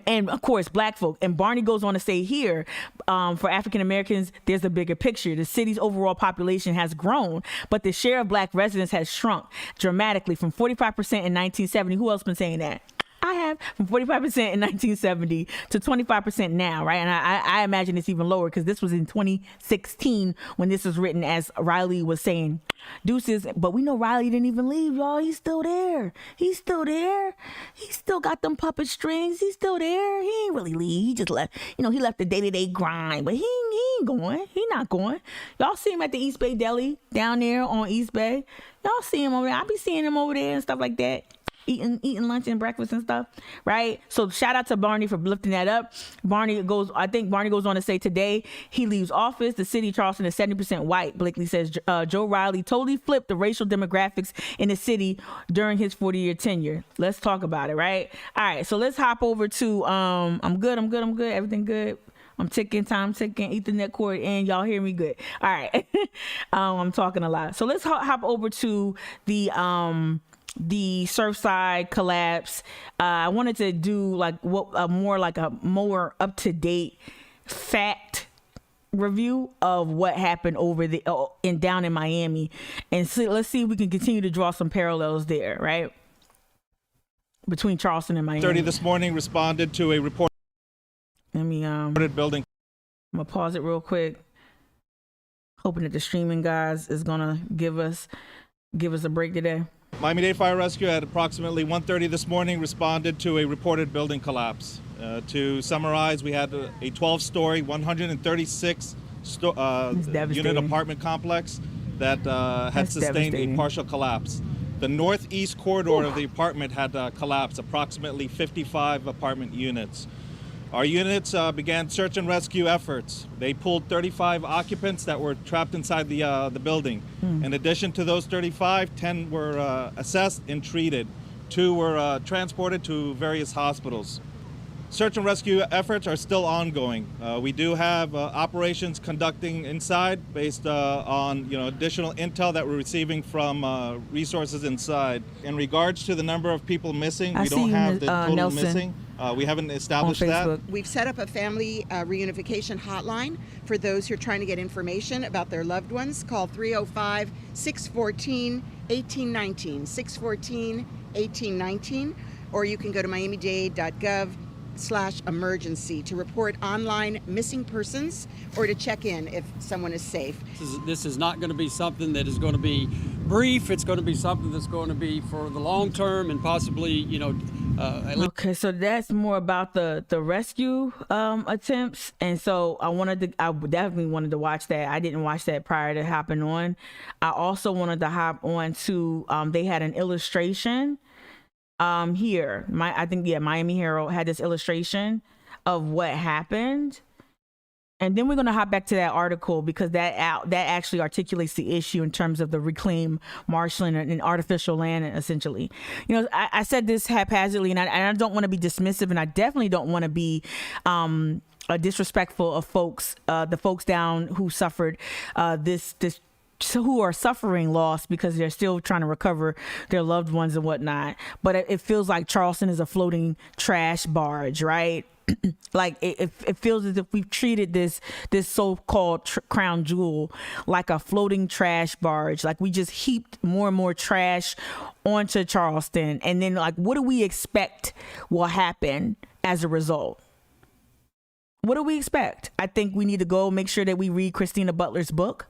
And of course, Black folk. And Barney goes on to say here, for African Americans, there's a bigger picture. The city's overall population has grown, but the share of Black residents has shrunk dramatically from 45% in 1970. Who else been saying that? I have, from 45% in 1970 to 25% now, right? And I imagine it's even lower because this was in 2016 when this was written, as Riley was saying, deuces. But we know Riley didn't even leave, y'all. He's still there. He's still there. He still got them puppet strings. He's still there. He ain't really leave. He just left. You know, he left the day-to-day grind, but he ain't going. He not going. Y'all see him at the East Bay Deli down there on East Bay. Y'all see him over there. I be seeing him over there and stuff like that. Eating lunch and breakfast and stuff, right? So shout out to Barney for lifting that up. I think Barney goes on to say today he leaves office. The city of Charleston is 70% white. Blakely says Joe Riley totally flipped the racial demographics in the city during his 40-year tenure. Let's talk about it, right? All right, so let's hop over to I'm good. Everything good. I'm ticking, time ticking, Ethernet cord in. Y'all hear me good? All right. I'm talking a lot. So let's hop over to the Surfside collapse. I wanted to do a more up to date fact review of what happened over down in Miami, and let's see if we can continue to draw some parallels there, right, between Charleston and Miami. 30 this morning responded to a report. Let me building. I'm gonna pause it real quick, hoping that the streaming guys is gonna give us a break today. Miami-Dade Fire Rescue at approximately 1:30 this morning responded to a reported building collapse. To summarize, we had a 12-story, 136 unit apartment complex that had sustained a partial collapse. The northeast corridor of the apartment had collapsed, approximately 55 apartment units. Our units began search and rescue efforts. They pulled 35 occupants that were trapped inside the building. In addition to those 35, 10 were assessed and treated. 2 were transported to various hospitals. Search and rescue efforts are still ongoing. We do have operations conducting inside based on additional intel that we're receiving from resources inside. In regards to the number of people missing, we don't have the total Nelson. missing. We haven't established that. We've set up a family reunification hotline for those who are trying to get information about their loved ones. Call 305-614-1819, 614-1819, or you can go to miamidade.gov/emergency to report online missing persons or to check in if someone is safe. This is not going to be something that is going to be brief. It's going to be something that's going to be for the long term and possibly, Okay, so that's more about the rescue attempts, and so I definitely wanted to watch that. I didn't watch that prior to hopping on. I also wanted to hop on to they had an illustration here. Miami Herald had this illustration of what happened. And then we're going to hop back to that article because that actually articulates the issue in terms of the reclaimed marshland and artificial land, essentially. I said this haphazardly, and I don't want to be dismissive, and I definitely don't want to be disrespectful of the folks down who suffered who are suffering loss because they're still trying to recover their loved ones and whatnot. But it feels like Charleston is a floating trash barge, right? Like it feels as if we've treated this so-called crown jewel like a floating trash barge. Like we just heaped more and more trash onto Charleston, and then what do we expect will happen as a result? What do we expect? I think we need to go make sure that we read Christina Butler's book.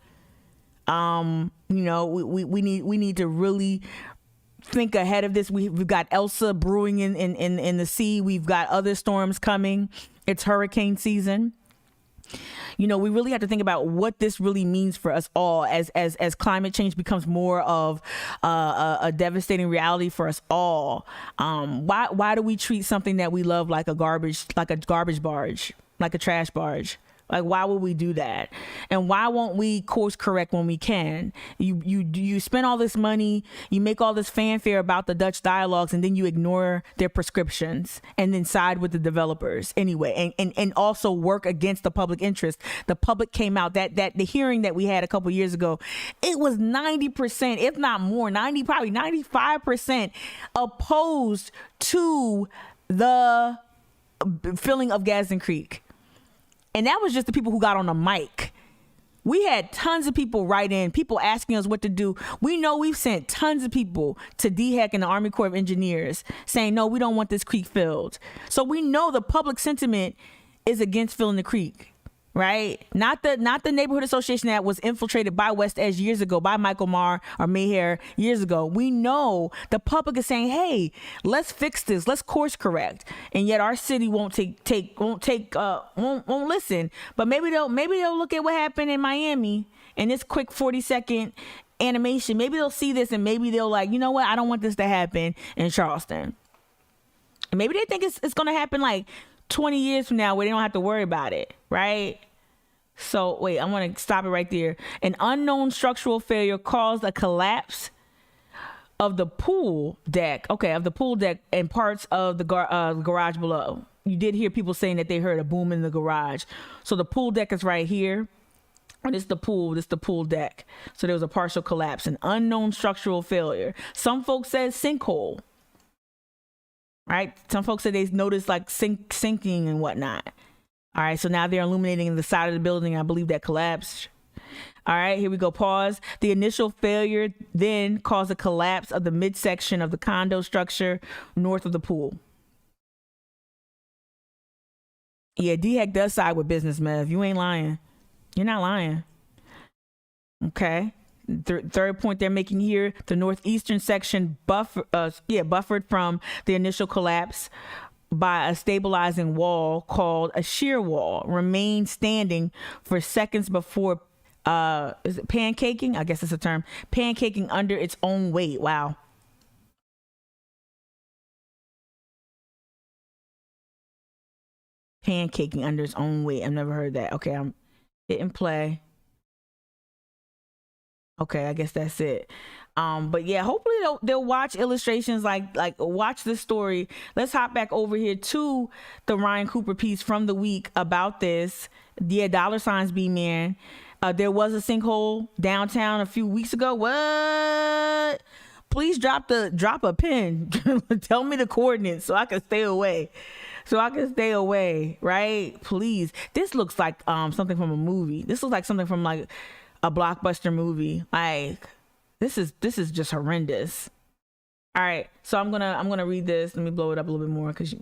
We need to really think ahead of this. We've got Elsa brewing in the sea. We've got other storms coming. It's hurricane season. We really have to think about what this really means for us all as climate change becomes more of a devastating reality for us all. Why do we treat something that we love like a garbage barge, like a trash barge? Like, why would we do that? And why won't we course correct when we can? You spend all this money, you make all this fanfare about the Dutch dialogues, and then you ignore their prescriptions and then side with the developers anyway, and also work against the public interest. The public came out that the hearing that we had a couple years ago, it was 90%, if not more, probably 95% opposed to the filling of Gadsden Creek. And that was just the people who got on the mic. We had tons of people write in, people asking us what to do. We know we've sent tons of people to DHEC and the Army Corps of Engineers saying, no, we don't want this creek filled. So we know the public sentiment is against filling the creek, right? Not the neighborhood association that was infiltrated by West Edge years ago, by Michael Marr or Mayhair years ago. We know the public is saying, hey, let's fix this, let's course correct. And yet our city won't listen. But maybe they'll look at what happened in Miami and this quick 40-second animation. Maybe they'll see this and maybe they'll like, you know what, I don't want this to happen in Charleston. And maybe they think it's gonna happen like 20 years from now where they don't have to worry about it, right? So wait, I want to stop it right there. An unknown structural failure caused a collapse of the pool deck. Okay, of the pool deck and parts of the garage below. You did hear people saying that they heard a boom in the garage. So the pool deck is right here. And this is the pool deck. So there was a partial collapse, an unknown structural failure. Some folks said sinkhole. Right? Some folks said they noticed like sinking and whatnot. All right, so now they're illuminating the side of the building. I believe that collapsed. All right, here we go. Pause. The initial failure then caused a collapse of the midsection of the condo structure north of the pool. Yeah, DHEC does side with business, Mev. You ain't lying. You're not lying. Okay. Third point they're making here, the northeastern section buffered from the initial collapse by a stabilizing wall called a shear wall, remained standing for seconds before is it pancaking? I guess it's a term. Pancaking under its own weight. Wow. Pancaking under its own weight. I've never heard that. Okay, I'm hitting play. Okay, I guess that's it. But yeah, hopefully they'll watch illustrations like watch this story. Let's hop back over here to the Ryan Cooper piece from the week about this. Yeah, $ B-Man. There was a sinkhole downtown a few weeks ago. What? Please drop a pin. Tell me the coordinates so I can stay away. Right? Please. This looks like something from a movie. This looks like something from like a blockbuster movie. Like this is just horrendous. All right, so I'm gonna read this. Let me blow it up a little bit more because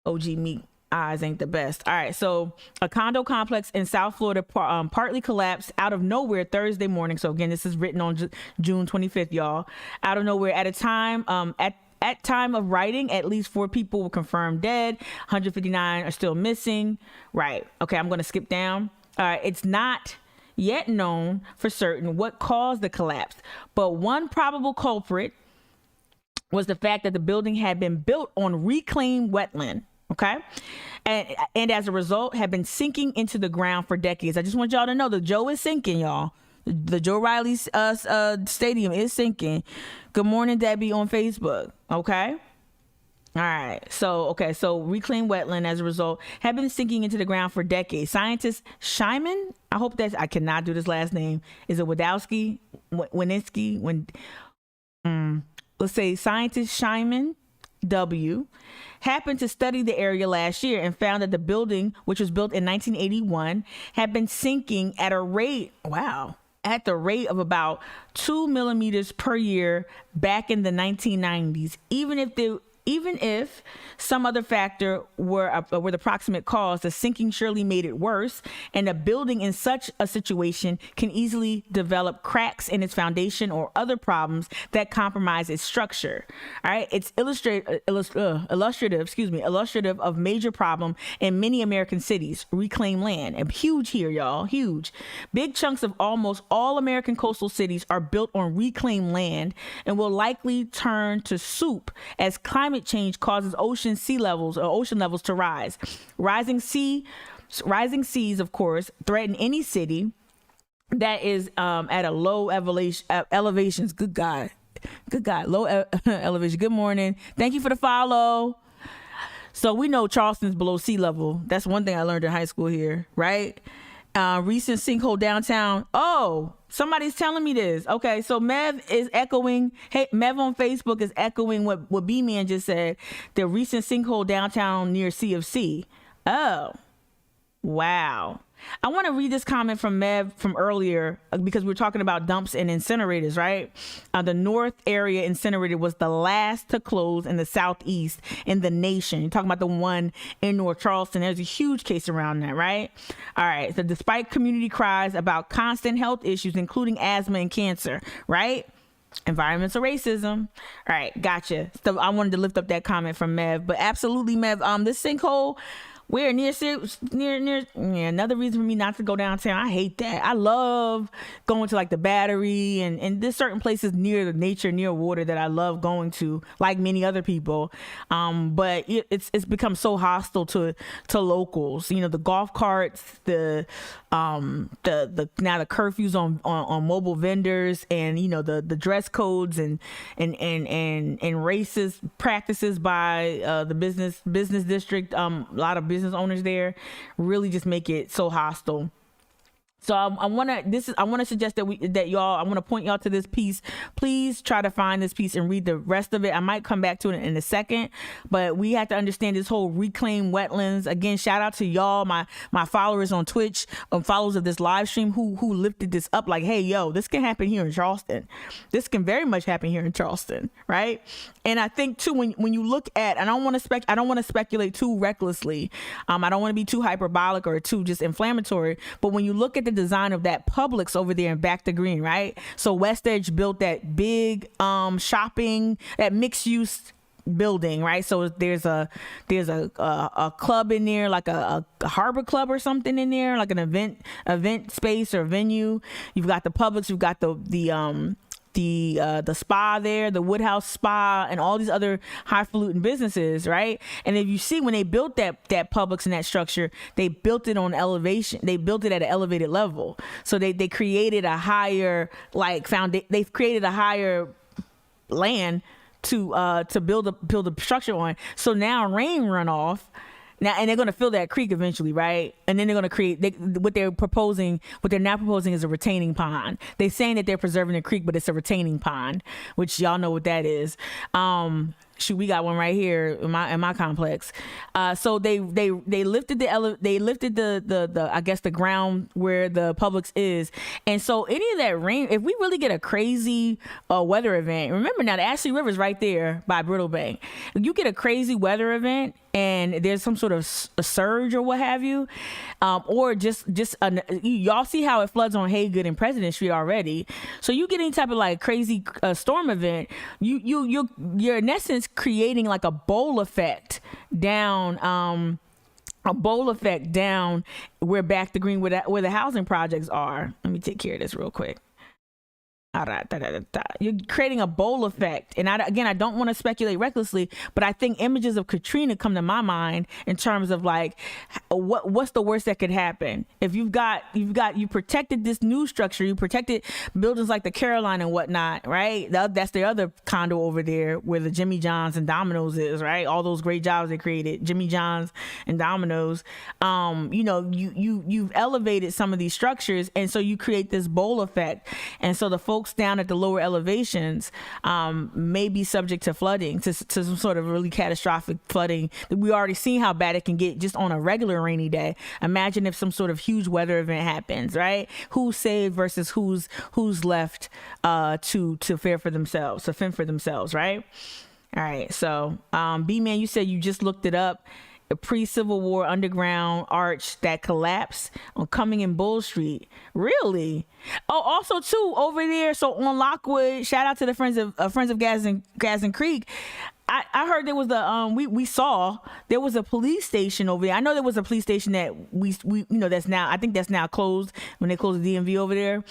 OG Meek eyes ain't the best. All right, so a condo complex in South Florida partly collapsed out of nowhere Thursday morning. So again, this is written on June 25th, y'all. Out of nowhere at a time at time of writing, at least 4 people were confirmed dead. 159 are still missing. Right. Okay, I'm gonna skip down. All right, it's not yet known for certain what caused the collapse, but one probable culprit was the fact that the building had been built on reclaimed wetland, okay? And as a result, had been sinking into the ground for decades. I just want y'all to know the Joe is sinking, y'all. The Joe Riley stadium is sinking. Good morning, Debbie on Facebook, okay? All right. So reclaimed wetland as a result have been sinking into the ground for decades. Scientist Shyman, I cannot do this last name. Is it Wadowski? Wininski? Let's say scientist Shyman W. happened to study the area last year and found that the building, which was built in 1981, had been sinking at the rate of about 2 millimeters per year back in the 1990s, even if some other factor were the proximate cause. The sinking surely made it worse, and a building in such a situation can easily develop cracks in its foundation or other problems that compromise its structure. All right, it's illustrative of major problem in many American cities. Reclaimed land, and huge here, y'all, huge. Big chunks of almost all American coastal cities are built on reclaimed land and will likely turn to soup as climate change causes ocean levels to rise. Rising seas, of course, threaten any city that is at a low elevations. Good God, low elevation. Good morning. Thank you for the follow. So we know Charleston's below sea level. That's one thing I learned in high school here, right? Recent sinkhole downtown. Oh, somebody's telling me this. Okay, so Mev is echoing. Hey, Mev on Facebook is echoing what B-Man just said. The recent sinkhole downtown near CFC. Oh, wow. I want to read this comment from Mev from earlier because we were talking about dumps and incinerators, right? The North area incinerator was the last to close in the Southeast in the nation. You're talking about the one in North Charleston. There's a huge case around that, right? All right. So despite community cries about constant health issues, including asthma and cancer, right? Environmental racism. All right. Gotcha. So I wanted to lift up that comment from Mev, but absolutely, Mev, this sinkhole, we're near another reason for me not to go downtown. I hate that. I love going to like the Battery and there's certain places near the nature, near water that I love going to, like many other people. But it's become so hostile to locals. You know, the golf carts, the now the curfews on mobile vendors, and you know the dress codes and racist practices by the business district. A lot of business owners there really just make it so hostile. So I want to suggest that y'all, I want to point y'all to this piece. Please try to find this piece and read the rest of it. I might come back to it in a second, but we have to understand this whole reclaim wetlands. Again, shout out to y'all, my followers on Twitch, followers of this live stream who lifted this up like, hey, yo, this can happen here in Charleston. This can very much happen here in Charleston, right? And I think too, when you look at, I don't want to speculate too recklessly. I don't want to be too hyperbolic or too just inflammatory, but when you look at the design of that Publix over there in Back to Green, right? So West Edge built that big shopping, that mixed use building, right? So there's a club in there, like a harbor club or something in there, like an event space or venue. You've got the Publix, you've got the spa there, the Woodhouse Spa, and all these other highfalutin businesses, right? And if you see, when they built that Publix and that structure, they built it on elevation. They built it at an elevated level. So they created a higher they've created a higher land to build a structure on. So now rain runoff. Now, and they're going to fill that creek eventually, right? And then they're going to create what they're now proposing is a retaining pond. They're saying that they're preserving the creek, but it's a retaining pond, which y'all know what that is. Shoot, we got one right here in my complex. So they lifted the I guess the ground where the Publix is, and so any of that rain, if we really get a crazy weather event, remember now the Ashley River is right there by Brittle Bank. If you get a crazy weather event and there's some sort of a surge or what have you, or y'all see how it floods on Haygood and President Street already. So you get any type of like crazy storm event, you're in essence creating like a bowl effect down where Back to Green where the housing projects are. Let me take care of this real quick. You're creating a bowl effect, and I don't want to speculate recklessly, but I think images of Katrina come to my mind in terms of like what's the worst that could happen if you protected this new structure, you protected buildings like the Caroline and whatnot, right? That's the other condo over there where the Jimmy John's and Domino's is, right? All those great jobs they created, Jimmy John's and Domino's. You've elevated some of these structures, and so you create this bowl effect, and so the folks down at the lower elevations may be subject to flooding, to some sort of really catastrophic flooding. We already seen how bad it can get just on a regular rainy day. Imagine if some sort of huge weather event happens, right? Who's saved versus who's left to fend for themselves, right? All right, so B-Man, you said you just looked it up. A pre-Civil War underground arch that collapsed on Cumming and Bull Street. Really? Oh, also too over there. So on Lockwood, shout out to the friends of Gadsden Creek. I heard there was we saw there was a police station over there. I know there was a police station that we that's now closed when they closed the DMV over there.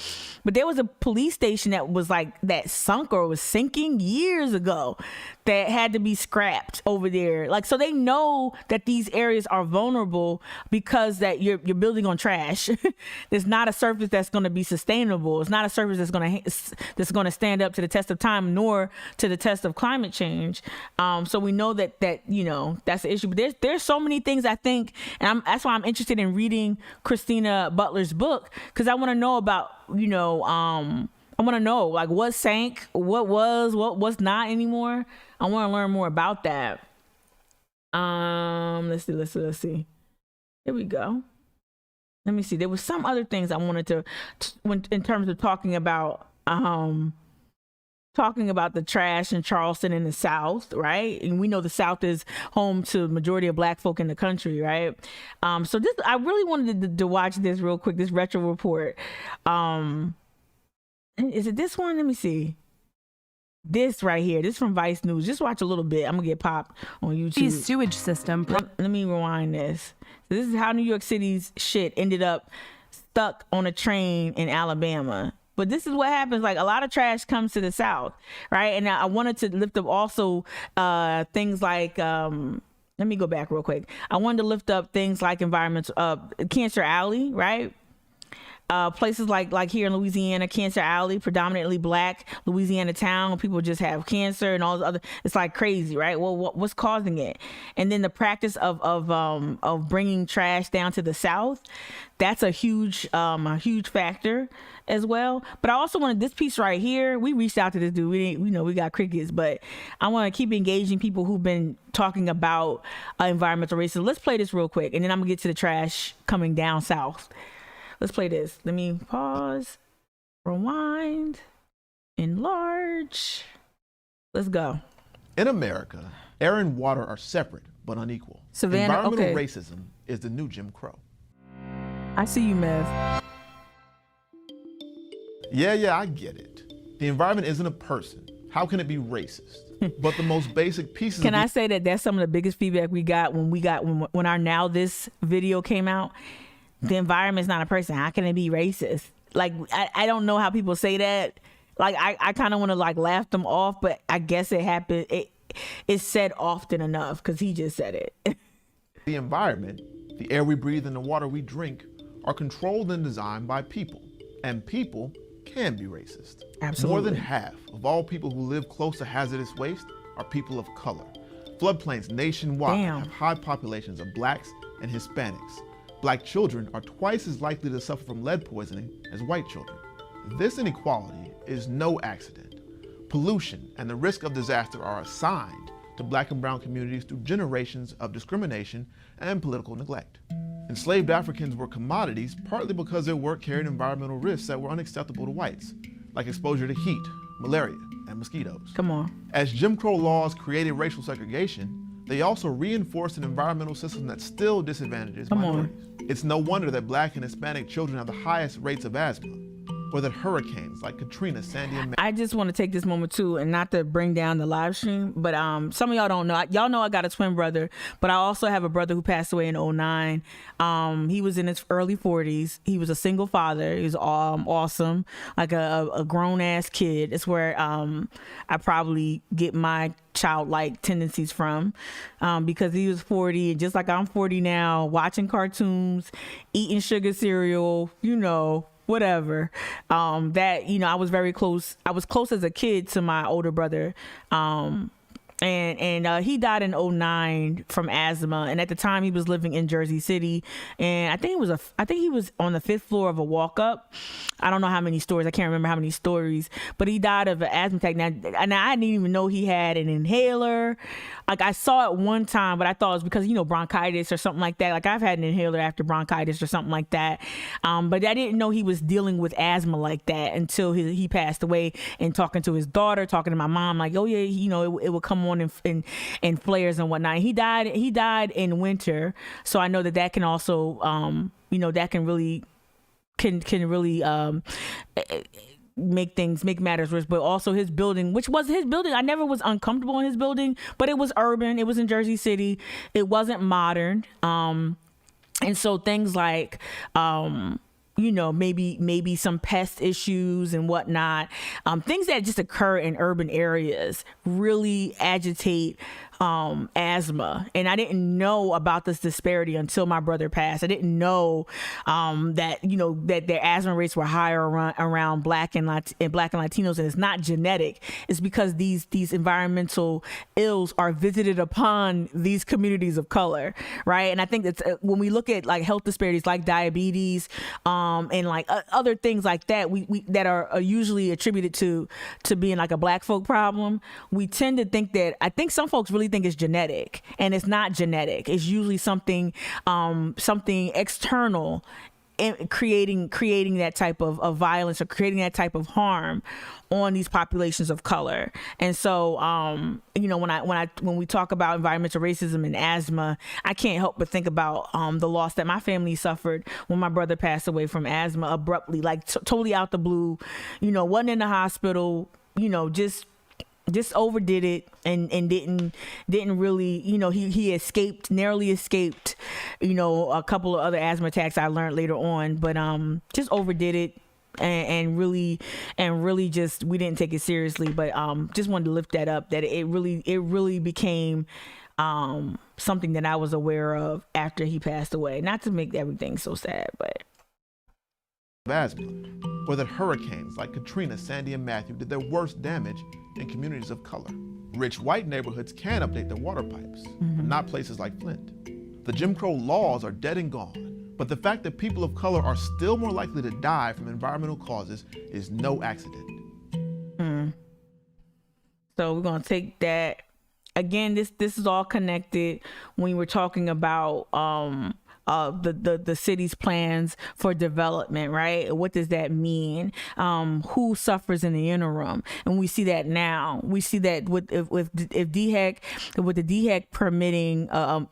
But there was a police station that was like that sunk or was sinking years ago that had to be scrapped over there. Like, so they know that these areas are vulnerable because that you're building on trash. There's not a surface that's going to be sustainable. It's not a surface that's going to stand up to the test of time nor to the test of climate change. So we know that that's the issue. But there's so many things I think, and that's why I'm interested in reading Christina Butler's book, because I want to know about I want to know like what sank, what's not anymore. I want to learn more about that. Let's see. Here we go. let me see. There was some other things I wanted to when in terms of talking about the trash in Charleston in the South, right? And we know the South is home to the majority of Black folk in the country, right? So this, I really wanted to watch this real quick, this retro report. Is it this one? Let me see. This right here, this from Vice News. Just watch a little bit. I'm gonna get popped on YouTube. Sewage system. Let me rewind this. So this is how New York City's shit ended up stuck on a train in Alabama. But this is what happens. Like, a lot of trash comes to the South, right? And I wanted to lift up also things like, let me go back real quick. I wanted to lift up things like environmental, Cancer Alley, right? Places like here in Louisiana, Cancer Alley, predominantly Black Louisiana town. People just have cancer and all this other. It's like crazy, right? Well, what's causing it? And then the practice of bringing trash down to the South. That's a huge factor as well. But I also wanted this piece right here. We reached out to this dude. We know we got crickets, but I want to keep engaging people who've been talking about environmental racism. Let's play this real quick, and then I'm gonna get to the trash coming down south. Let's play this. Let me pause, rewind, enlarge. Let's go. In America, air and water are separate but unequal. Savannah, Environmental okay. racism is the new Jim Crow. I see you, Mev. Yeah, I get it. The environment isn't a person. How can it be racist? But the most basic pieces Can I say that that's some of the biggest feedback we got when our Now This video came out? The environment's not a person. How can it be racist? Like, I don't know how people say that. Like, I kind of want to like laugh them off, but I guess it happened. It's said often enough because he just said it. The environment, the air we breathe and the water we drink, are controlled and designed by people. And people can be racist. Absolutely. More than half of all people who live close to hazardous waste are people of color. Floodplains nationwide have high populations of Blacks and Hispanics. Black children are twice as likely to suffer from lead poisoning as white children. This inequality is no accident. Pollution and the risk of disaster are assigned to Black and brown communities through generations of discrimination and political neglect. Enslaved Africans were commodities partly because their work carried environmental risks that were unacceptable to whites, like exposure to heat, malaria, and mosquitoes. Come on. As Jim Crow laws created racial segregation, they also reinforced an environmental system that still disadvantages minorities. It's no wonder that Black and Hispanic children have the highest rates of asthma, or that hurricanes like Katrina, Sandy, and I just want to take this moment too, and not to bring down the live stream, but some of y'all don't know. Y'all know I got a twin brother, but I also have a brother who passed away in 2009. He was in his early 40s. He was a single father. He was awesome, like a grown ass kid. It's where I probably get my childlike tendencies from, because he was 40, and just like I'm 40 now, watching cartoons, eating sugar cereal, whatever. That, I was very close. I was close as a kid to my older brother. And he died in 2009 from asthma. And at the time he was living in Jersey City. And I think he was on the 5th floor of a walk up. I don't know how many stories. I can't remember how many stories, but he died of an asthma attack. And I didn't even know he had an inhaler. Like, I saw it one time, but I thought it was because, bronchitis or something like that. Like, I've had an inhaler after bronchitis or something like that. But I didn't know he was dealing with asthma like that until he passed away, and talking to his daughter, talking to my mom, like, oh yeah, it would come on in flares and whatnot. He died in winter. So I know that can also, that can really make matters worse. But also his building, which was his building, I never was uncomfortable in his building, but it was urban, it was in Jersey City, it wasn't modern, and so things like maybe some pest issues and whatnot, things that just occur in urban areas really agitate asthma. And I didn't know about this disparity until my brother passed. I didn't know that their asthma rates were higher around Black and Latinos, and it's not genetic. It's because these environmental ills are visited upon these communities of color, right? And I think that's when we look at like health disparities like diabetes and like other things like that, we that are usually attributed to being like a Black folk problem. We tend to think that, I think some folks really think it's genetic, and it's not genetic. It's usually something external creating that type of violence or creating that type of harm on these populations of color. And so, when we talk about environmental racism and asthma, I can't help but think about the loss that my family suffered when my brother passed away from asthma abruptly, like totally out the blue. Wasn't in the hospital. Just overdid it and didn't really, he narrowly escaped, a couple of other asthma attacks I learned later on, but just overdid it. And really just, we didn't take it seriously, but just wanted to lift that up, that it really became something that I was aware of after he passed away. Not to make everything so sad, but asthma, or that hurricanes like Katrina, Sandy, and Matthew did their worst damage in communities of color. Rich white neighborhoods can update their water pipes, but not places like Flint. The Jim Crow laws are dead and gone, but the fact that people of color are still more likely to die from environmental causes is no accident. So we're gonna take that again. This is all connected when we're talking about the city's plans for development, right? What does that mean? Who suffers in the interim? And we see that now. We see that with DHEC, with the DHEC permitting,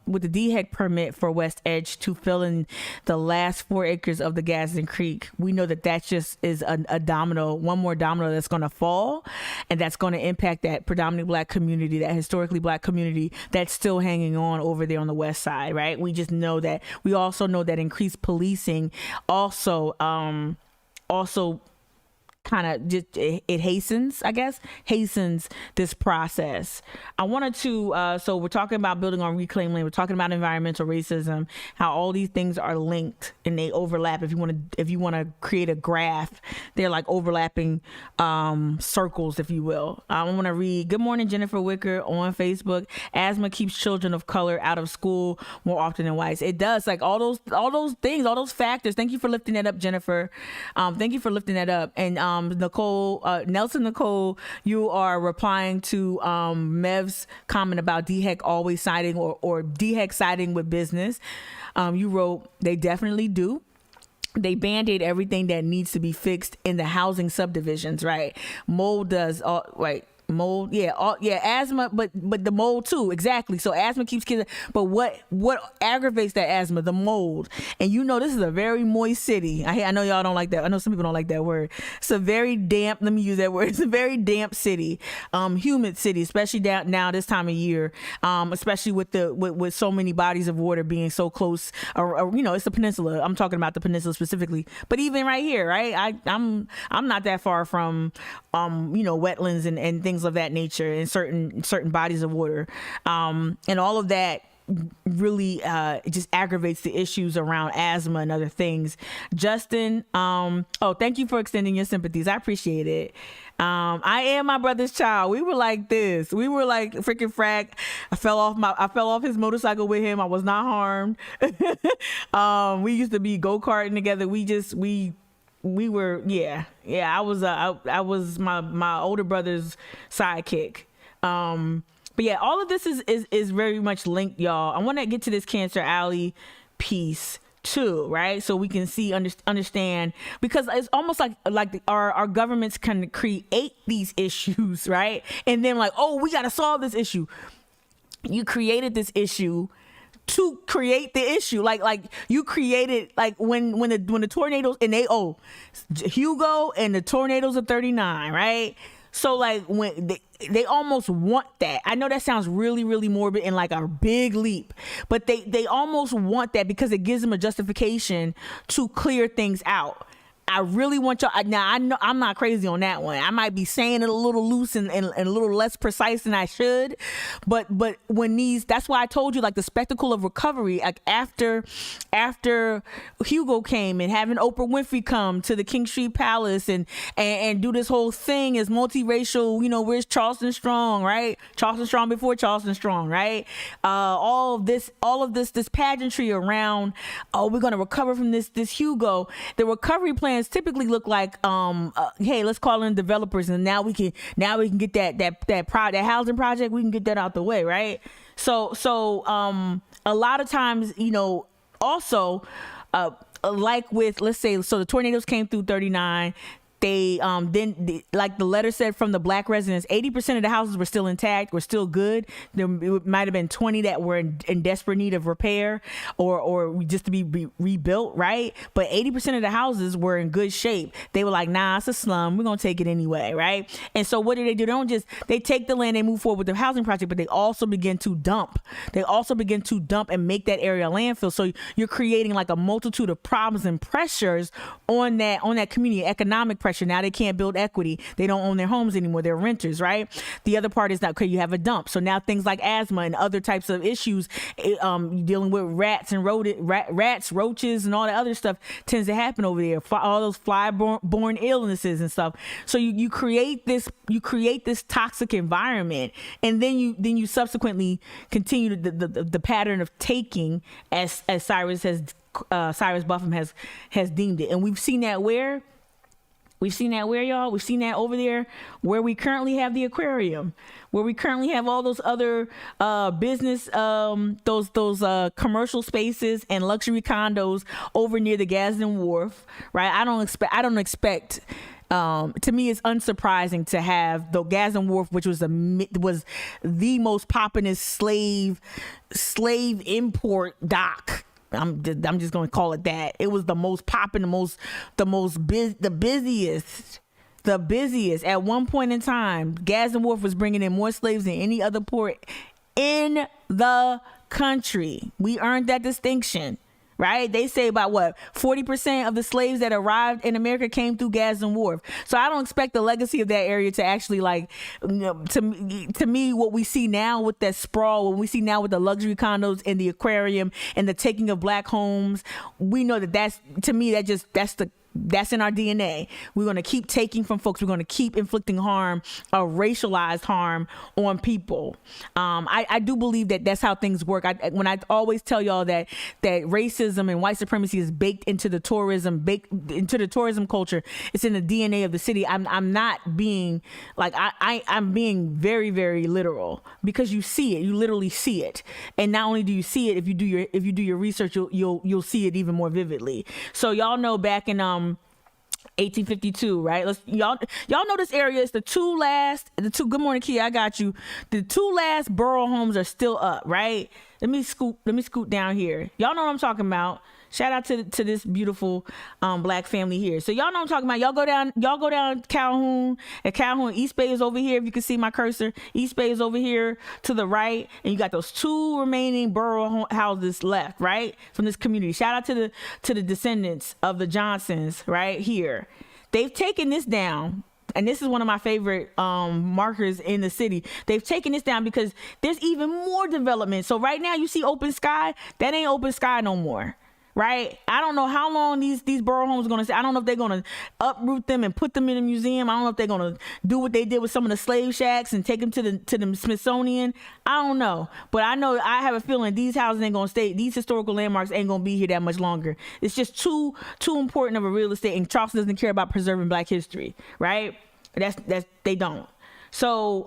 with the DHEC permit for West Edge to fill in the last 4 acres of the Gadsden Creek. We know that just is a domino, one more domino that's going to fall, and that's going to impact that predominantly Black community, that historically Black community that's still hanging on over there on the west side, right? We just know that. We also know that increased policing also kind of just it hastens this process. I wanted to so we're talking about building on reclaimed land, we're talking about environmental racism, how all these things are linked and they overlap. If you want to create a graph, they're like overlapping circles, if you will. I want to read, good morning, Jennifer Wicker on Facebook. Asthma keeps children of color out of school more often than whites. It does, like all those things, all those factors. Thank you for lifting that up, Jennifer. Thank you for lifting that up. And Nelson Nicole, you are replying to Mev's comment about DHEC always siding or DHEC siding with business. You wrote, they definitely do. They band-aid everything that needs to be fixed in the housing subdivisions, right? Mold does, right? Mold, asthma, but the mold too, exactly. So asthma keeps kids, but what aggravates that asthma? The mold. And this is a very moist city. I know y'all don't like that. I know some people don't like that word. It's a very damp, let me use that word. It's a very damp city, humid city, especially now this time of year, especially with so many bodies of water being so close. It's the peninsula. I'm talking about the peninsula specifically, but even right here, right? I'm not that far from, wetlands and things of that nature in certain bodies of water, and all of that really just aggravates the issues around asthma and other things. Justin, thank you for extending your sympathies. I appreciate it. I am my brother's child. We were like this. We were like freaking frack. I fell off his motorcycle with him. I was not harmed. We used to be go-karting together. We were, I was my older brother's sidekick. But yeah, all of this is very much linked, y'all. I want to get to this Cancer Alley piece too, right? So we can understand, because it's almost like our governments can create these issues, right? And then we got to solve this issue. You created this issue to create the issue, like you created, like when the tornadoes and Hugo and the tornadoes of 39, right? So like when they almost want that. I know that sounds really, really morbid and like a big leap, but they almost want that because it gives them a justification to clear things out. I really want y'all. Now I know I'm not crazy on that one. I might be saying it a little loose and a little less precise than I should, but when that's why I told you, like, the spectacle of recovery, like after Hugo came and having Oprah Winfrey come to the King Street Palace and do this whole thing as multiracial. Where's Charleston Strong, right? Charleston Strong before Charleston Strong, right? All of this pageantry around, we're gonna recover from this Hugo. The recovery plan typically look like, hey, let's call in developers, and now we can get that housing project, we can get that out the way, right? So a lot of times, also like with, let's say, so the tornadoes came through 39. They like the letter said from the black residents, 80% of the houses were still intact, were still good. There might have been 20 that were in desperate need of repair or just to be rebuilt, right? But 80% of the houses were in good shape. They were like, nah, it's a slum, we're gonna take it anyway, right? And so what do? They don't just, they take the land, they move forward with the housing project, but they also begin to dump. They also begin to dump and make that area a landfill. So you're creating like a multitude of problems and pressures on that community, economic pressure. Now they can't build equity. They don't own their homes anymore. They're renters, right? The other part is that, okay, you have a dump. So now things like asthma and other types of issues, dealing with rats and rats, roaches, and all the other stuff tends to happen over there. All those fly-borne illnesses and stuff. So you create this toxic environment, and then you subsequently continue the pattern of taking, as Cyrus Buffum has deemed it. And we've seen that where? We've seen that where, y'all? We've seen that over there where we currently have the aquarium, where we currently have all those other business, those commercial spaces and luxury condos over near the Gadsden Wharf, right? I don't expect. To me, it's unsurprising to have the Gadsden Wharf, which was the most populous slave import dock. I'm just going to call it that. It was the most popping, the busiest. At one point in time, Gadsden Wharf was bringing in more slaves than any other port in the country. We earned that distinction, right? They say about 40% of the slaves that arrived in America came through Gadsden Wharf. So I don't expect the legacy of that area to actually, like, to me, what we see now with that sprawl, what we see now with the luxury condos and the aquarium and the taking of black homes, we know that's in our DNA. We're going to keep taking from folks. We're going to keep inflicting harm, racialized harm on people. I do believe that that's how things work. When I always tell y'all that racism and white supremacy is baked into the tourism culture. It's in the DNA of the city. I'm not being like, I'm being very, very literal, because you see it. You literally see it. And not only do you see it, if you do your research, you'll see it even more vividly. So y'all know back in 1852, right? Y'all know this area is the two. Good morning, Kia. I got you. The two last borough homes are still up, right? Let me scoot down here. Y'all know what I'm talking about. Shout out to this beautiful black family here. So y'all know what I'm talking about. Y'all go down Calhoun. At Calhoun, East Bay is over here. If you can see my cursor, East Bay is over here to the right, and you got those two remaining borough houses left, right, from this community. Shout out to the descendants of the Johnsons right here. They've taken this down. And this is one of my favorite markers in the city. They've taken this down because there's even more development. So right now you see open sky. That ain't open sky no more. Right? I don't know how long these borough homes are going to stay. I don't know if they're going to uproot them and put them in a museum. I don't know if they're going to do what they did with some of the slave shacks and take them to the Smithsonian. I don't know. But I have a feeling these houses ain't going to stay. These historical landmarks ain't going to be here that much longer. It's just too important of a real estate. And Charleston doesn't care about preserving black history. Right? They don't. So,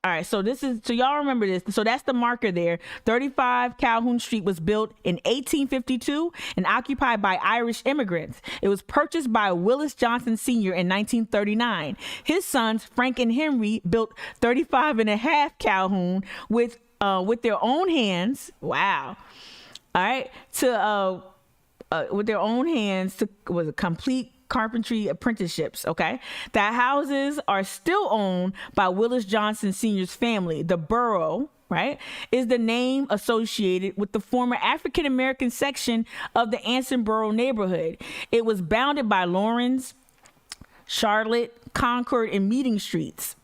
all right, so y'all remember this. So that's the marker there. 35 Calhoun Street was built in 1852 and occupied by Irish immigrants. It was purchased by Willis Johnson Sr. in 1939. His sons, Frank and Henry, built 35 and a half Calhoun with their own hands. Wow. All right, with their own hands was a complete carpentry apprenticeships. Okay, the houses are still owned by Willis Johnson Sr.'s family. The borough, right, is the name associated with the former African American section of the Anson Borough neighborhood. It was bounded by Lawrence, Charlotte, Concord, and Meeting Streets.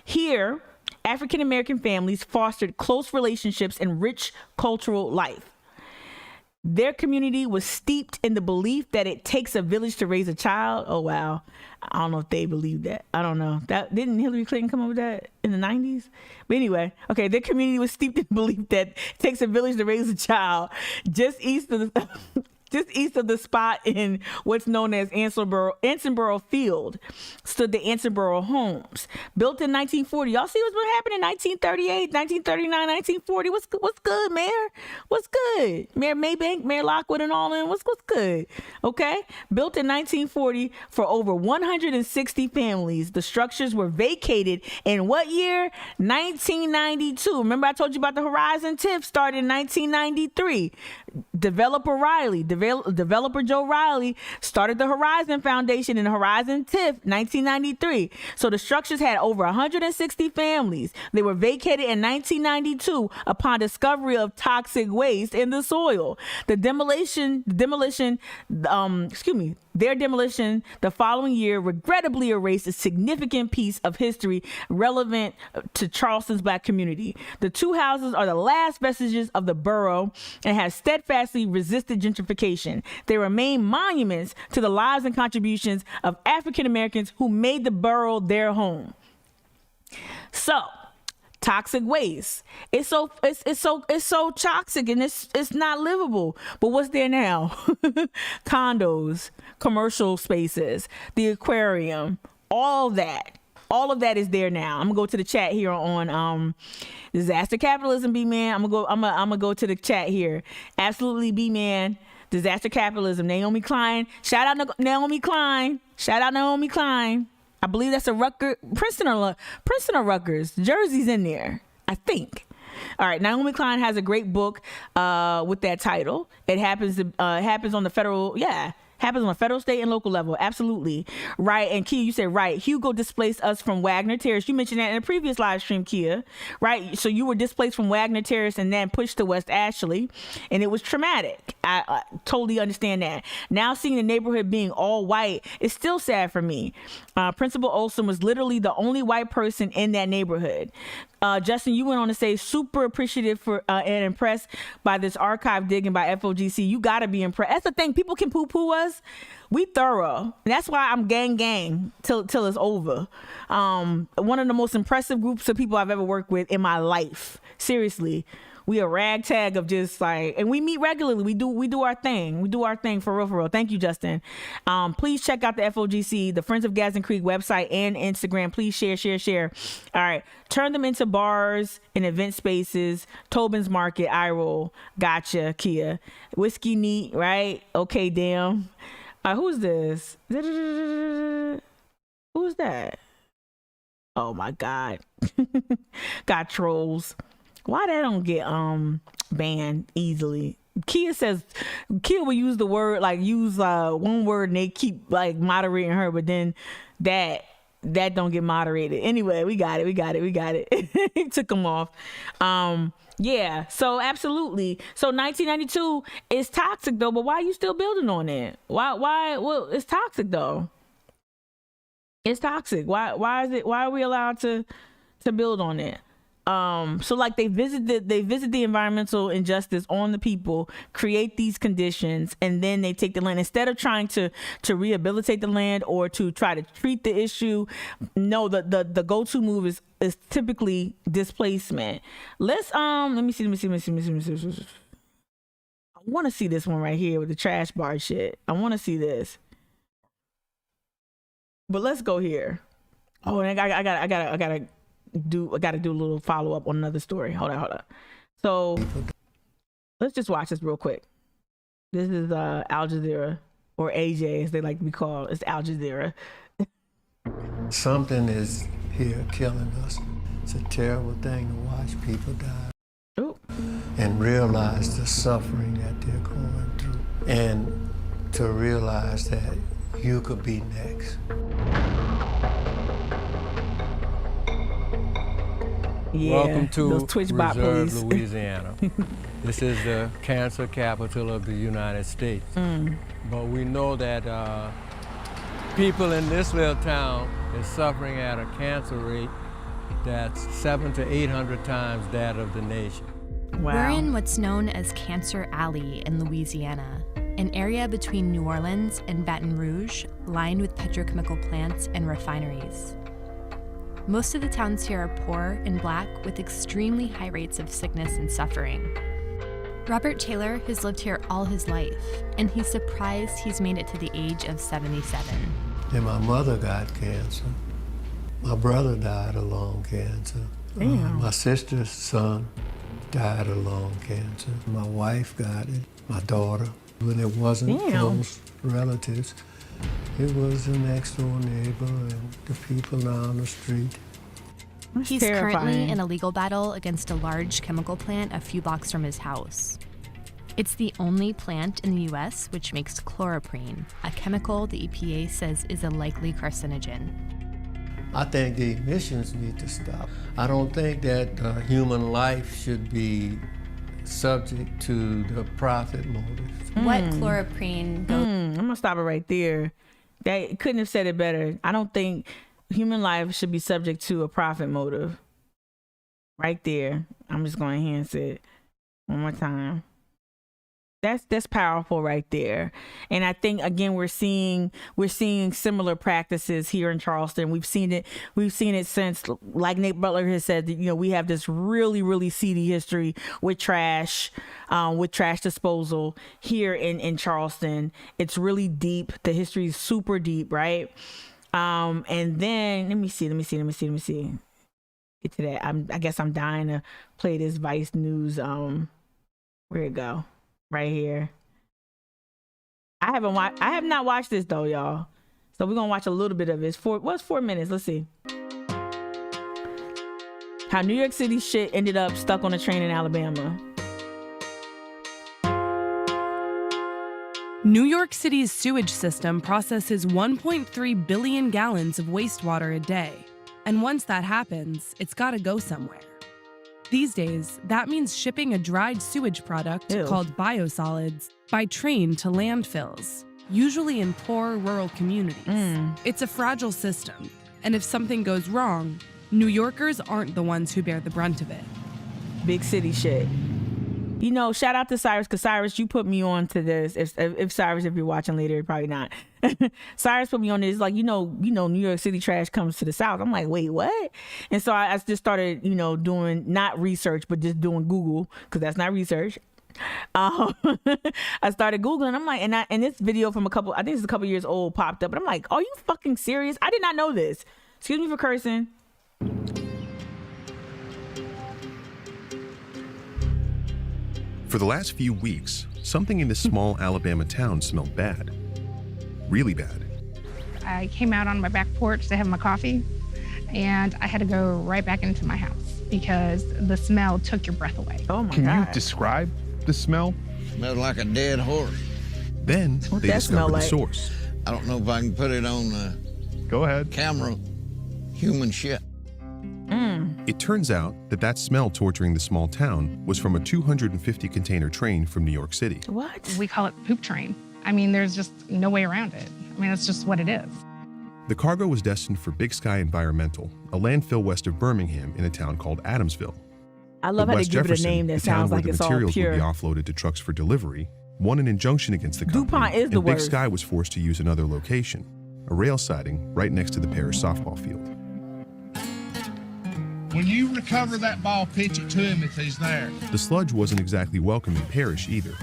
Here, African American families fostered close relationships and rich cultural life. Their community was steeped in the belief that it takes a village to raise a child. Oh, wow. I don't know if they believe that. I don't know. Didn't Hillary Clinton come up with that in the 90s? But anyway, okay, their community was steeped in the belief that it takes a village to raise a child. Just east of Just east of the spot in what's known as Ansonboro Field stood the Ansonboro Homes. Built in 1940. Y'all see what's been happening in 1938, 1939, 1940. What's good, Mayor? What's good? Mayor Maybank, Mayor Lockwood, and all them. What's good? Okay? Built in 1940 for over 160 families. The structures were vacated in what year? 1992. Remember I told you about the Horizon TIF started in 1993. Developer Joe Riley started the Horizon Foundation and Horizon TIF 1993. So the structures had over 160 families. They were vacated in 1992 upon discovery of toxic waste in the soil. Their demolition the following year regrettably erased a significant piece of history relevant to Charleston's Black community. The two houses are the last vestiges of the borough and have steadfastly resisted gentrification. They remain monuments to the lives and contributions of African Americans who made the borough their home. So, toxic waste. It's so toxic and it's not livable. But what's there now? Condos, commercial spaces, the aquarium, all of that is there now. I'm gonna go to the chat here on disaster capitalism, B-Man. I'm gonna go to the chat here. Absolutely, B-Man. Disaster capitalism. Naomi Klein. Shout out Naomi Klein. I believe that's a Princeton or Rutgers. Jersey's in there, I think. All right, Naomi Klein has a great book with that title. It happens on the federal, happens on a federal, state, and local level. Absolutely. Right. And Kia, you said, right. Hugo displaced us from Wagner Terrace. You mentioned that in a previous live stream, Kia. Right. So you were displaced from Wagner Terrace and then pushed to West Ashley. And it was traumatic. I totally understand that. Now seeing the neighborhood being all white is still sad for me. Principal Olson was literally the only white person in that neighborhood. Justin, you went on to say super appreciative for and impressed by this archive digging by FOGC. You gotta be impressed. That's the thing. People can poo-poo us. We thorough. And that's why I'm gang till it's over. One of the most impressive groups of people I've ever worked with in my life. Seriously. We a ragtag of just like, and we meet regularly. We do our thing. We do our thing for real. Thank you, Justin. Please check out the FOGC, the Friends of Gadsden Creek website and Instagram. Please share. All right. Turn them into bars and event spaces. Tobin's Market, I roll. Gotcha, Kia. Whiskey Neat, right? Okay, damn. Who's this? Who's that? Oh my God. Got trolls. Why that don't get banned easily? Kia says Kia will use the word, like use one word and they keep like moderating her, but then that don't get moderated. Anyway, we got it. It took them off. Yeah, so absolutely. So 1992 is toxic though, but why are you still building on it? Why well, it's toxic though. It's toxic. Why are we allowed to build on it? So like they visit the environmental injustice on the people, create these conditions, and then they take the land instead of trying to rehabilitate the land or to try to treat the issue. No, the go-to move is typically displacement. Let's let me see. I want to see this one right here with the trash bar shit. I want to see this. But let's go here. Oh, and I gotta do a little follow-up on another story. Hold on. So let's just watch this real quick. This is Al Jazeera, or AJ as they like to be called. It's Al Jazeera. Something is here killing us. It's a terrible thing to watch people die. Ooh. And realize the suffering that they're going through, and to realize that you could be next. Yeah, welcome to Reserve, Louisiana. This is the cancer capital of the United States. But we know that people in this little town is suffering at a cancer rate that's 700 to 800 times that of the nation. Wow. We're in what's known as Cancer Alley in Louisiana, an area between New Orleans and Baton Rouge lined with petrochemical plants and refineries. Most of the towns here are poor and Black with extremely high rates of sickness and suffering. Robert Taylor has lived here all his life, and he's surprised he's made it to the age of 77. And my mother got cancer. My brother died of lung cancer. My sister's son died of lung cancer. My wife got it, my daughter. But it wasn't close relatives. It was the next door neighbor and the people down the street. He's currently in a legal battle against a large chemical plant a few blocks from his house. It's the only plant in the U.S. which makes chloroprene, a chemical the EPA says is a likely carcinogen. I think the emissions need to stop. I don't think that human life should be subject to the profit motive. What chloroprene goes... I'm gonna stop it right there. They couldn't have said it better. I don't think human life should be subject to a profit motive. Right there. I'm just going to enhance it one more time. That's powerful right there. And I think again we're seeing similar practices here in Charleston. We've seen it since, like Nate Butler has said, that, we have this really, really seedy history with trash disposal here in Charleston. It's really deep. The history is super deep, right? And then let me see. Get to that. I guess I'm dying to play this Vice News. Where'd it go? Right here. I have not watched this though, y'all. So we're gonna watch a little bit of it. It's 4 minutes. Let's see. How New York City shit ended up stuck on a train in Alabama. New York City's sewage system processes 1.3 billion gallons of wastewater a day. And once that happens, it's gotta go somewhere. These days, that means shipping a dried sewage product called biosolids by train to landfills, usually in poor rural communities. It's a fragile system, and if something goes wrong, New Yorkers aren't the ones who bear the brunt of it. Big city shit. Shout out to Cyrus, because Cyrus, you put me on to this. If Cyrus, if you're watching later, probably not. Cyrus put me on this. Like, New York City trash comes to the South. I'm like, wait, what? And so I just started, doing not research, but just doing Google, because that's not research. I started Googling. I'm like, and this video from I think it's a couple years old, popped up. And I'm like, are you fucking serious? I did not know this. Excuse me for cursing. For the last few weeks, something in this small Alabama town smelled bad. Really bad. I came out on my back porch to have my coffee, and I had to go right back into my house because the smell took your breath away. Oh my God. Can you describe the smell? Smelled like a dead horse. Then they discovered the source. I don't know if I can put it on Go ahead. Camera. Human shit. It turns out that smell torturing the small town was from a 250-container train from New York City. What? We call it poop train. I mean, there's just no way around it. I mean, that's just what it is. The cargo was destined for Big Sky Environmental, a landfill west of Birmingham in a town called Adamsville. I love how they give it a name that sounds like it's all pure. The materials would be offloaded to trucks for delivery, won an injunction against the company, DuPont is the and Big worst. Sky was forced to use another location, a rail siding right next to the parish softball field. When you recover that ball, pitch it to him if he's there. The sludge wasn't exactly welcome in Parish either.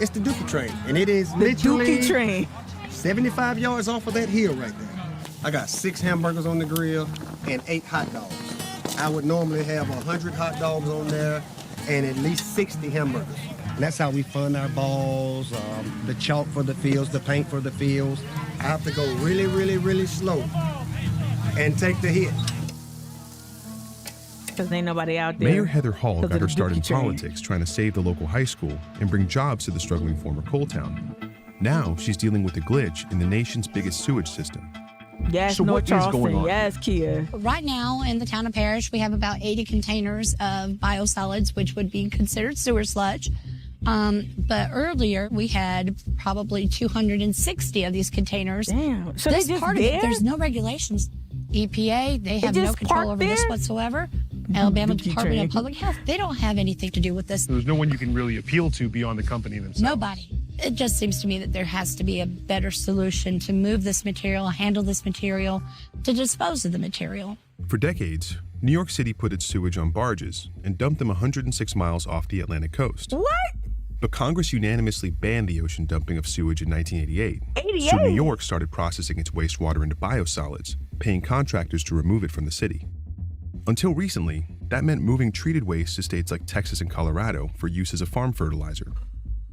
It's the Dookie train, and it is The literally Dookie train. 75 yards off of that hill right there. I got 6 hamburgers on the grill and 8 hot dogs. I would normally have 100 hot dogs on there and at least 60 hamburgers. And that's how we fund our balls, the chalk for the fields, the paint for the fields. I have to go really, really, really slow and take the hit. Because ain't nobody out there. Mayor Heather Hall got her start in politics trying to save the local high school and bring jobs to the struggling former coal town. Now she's dealing with a glitch in the nation's biggest sewage system. Yes, So North what is Charleston. going on? Yes, Kia. Right now in the town of Parish, we have about 80 containers of biosolids, which would be considered sewer sludge. But earlier we had probably 260 of these containers. Damn. So this they just part there? of it, there's no regulations. EPA, they have no just control parked over there? this whatsoever. Alabama Dookie Department train. of Public Health, they don't have anything to do with this. There's no one you can really appeal to beyond the company themselves. Nobody. It just seems to me that there has to be a better solution to move this material, handle this material, to dispose of the material. For decades, New York City put its sewage on barges and dumped them 106 miles off the Atlantic coast. What? But Congress unanimously banned the ocean dumping of sewage in 1988. 88? So New York started processing its wastewater into biosolids, paying contractors to remove it from the city. Until recently, that meant moving treated waste to states like Texas and Colorado for use as a farm fertilizer.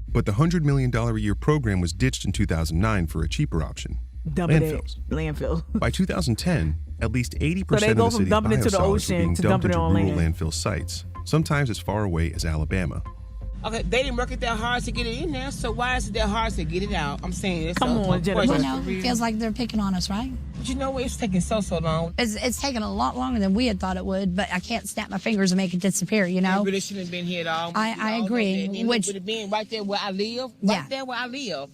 But the $100 million a year program was ditched in 2009 for a cheaper option, landfills. Landfill. By 2010, at least 80% So they of go the from city's dumping it to the biosolids were ocean being to dumped dumping it into on rural land. landfill sites, sometimes as far away as Alabama. Okay, they didn't work it that hard to get it in there, so why is it that hard to get it out? I'm saying it's Come on, Jennifer. You know, it feels like they're picking on us, right? But you know what? It's taking so long. It's taking a lot longer than we had thought it would, but I can't snap my fingers and make it disappear, you know? It really shouldn't have been here at all. I agree. It would have been right there where I live. Right there where I live.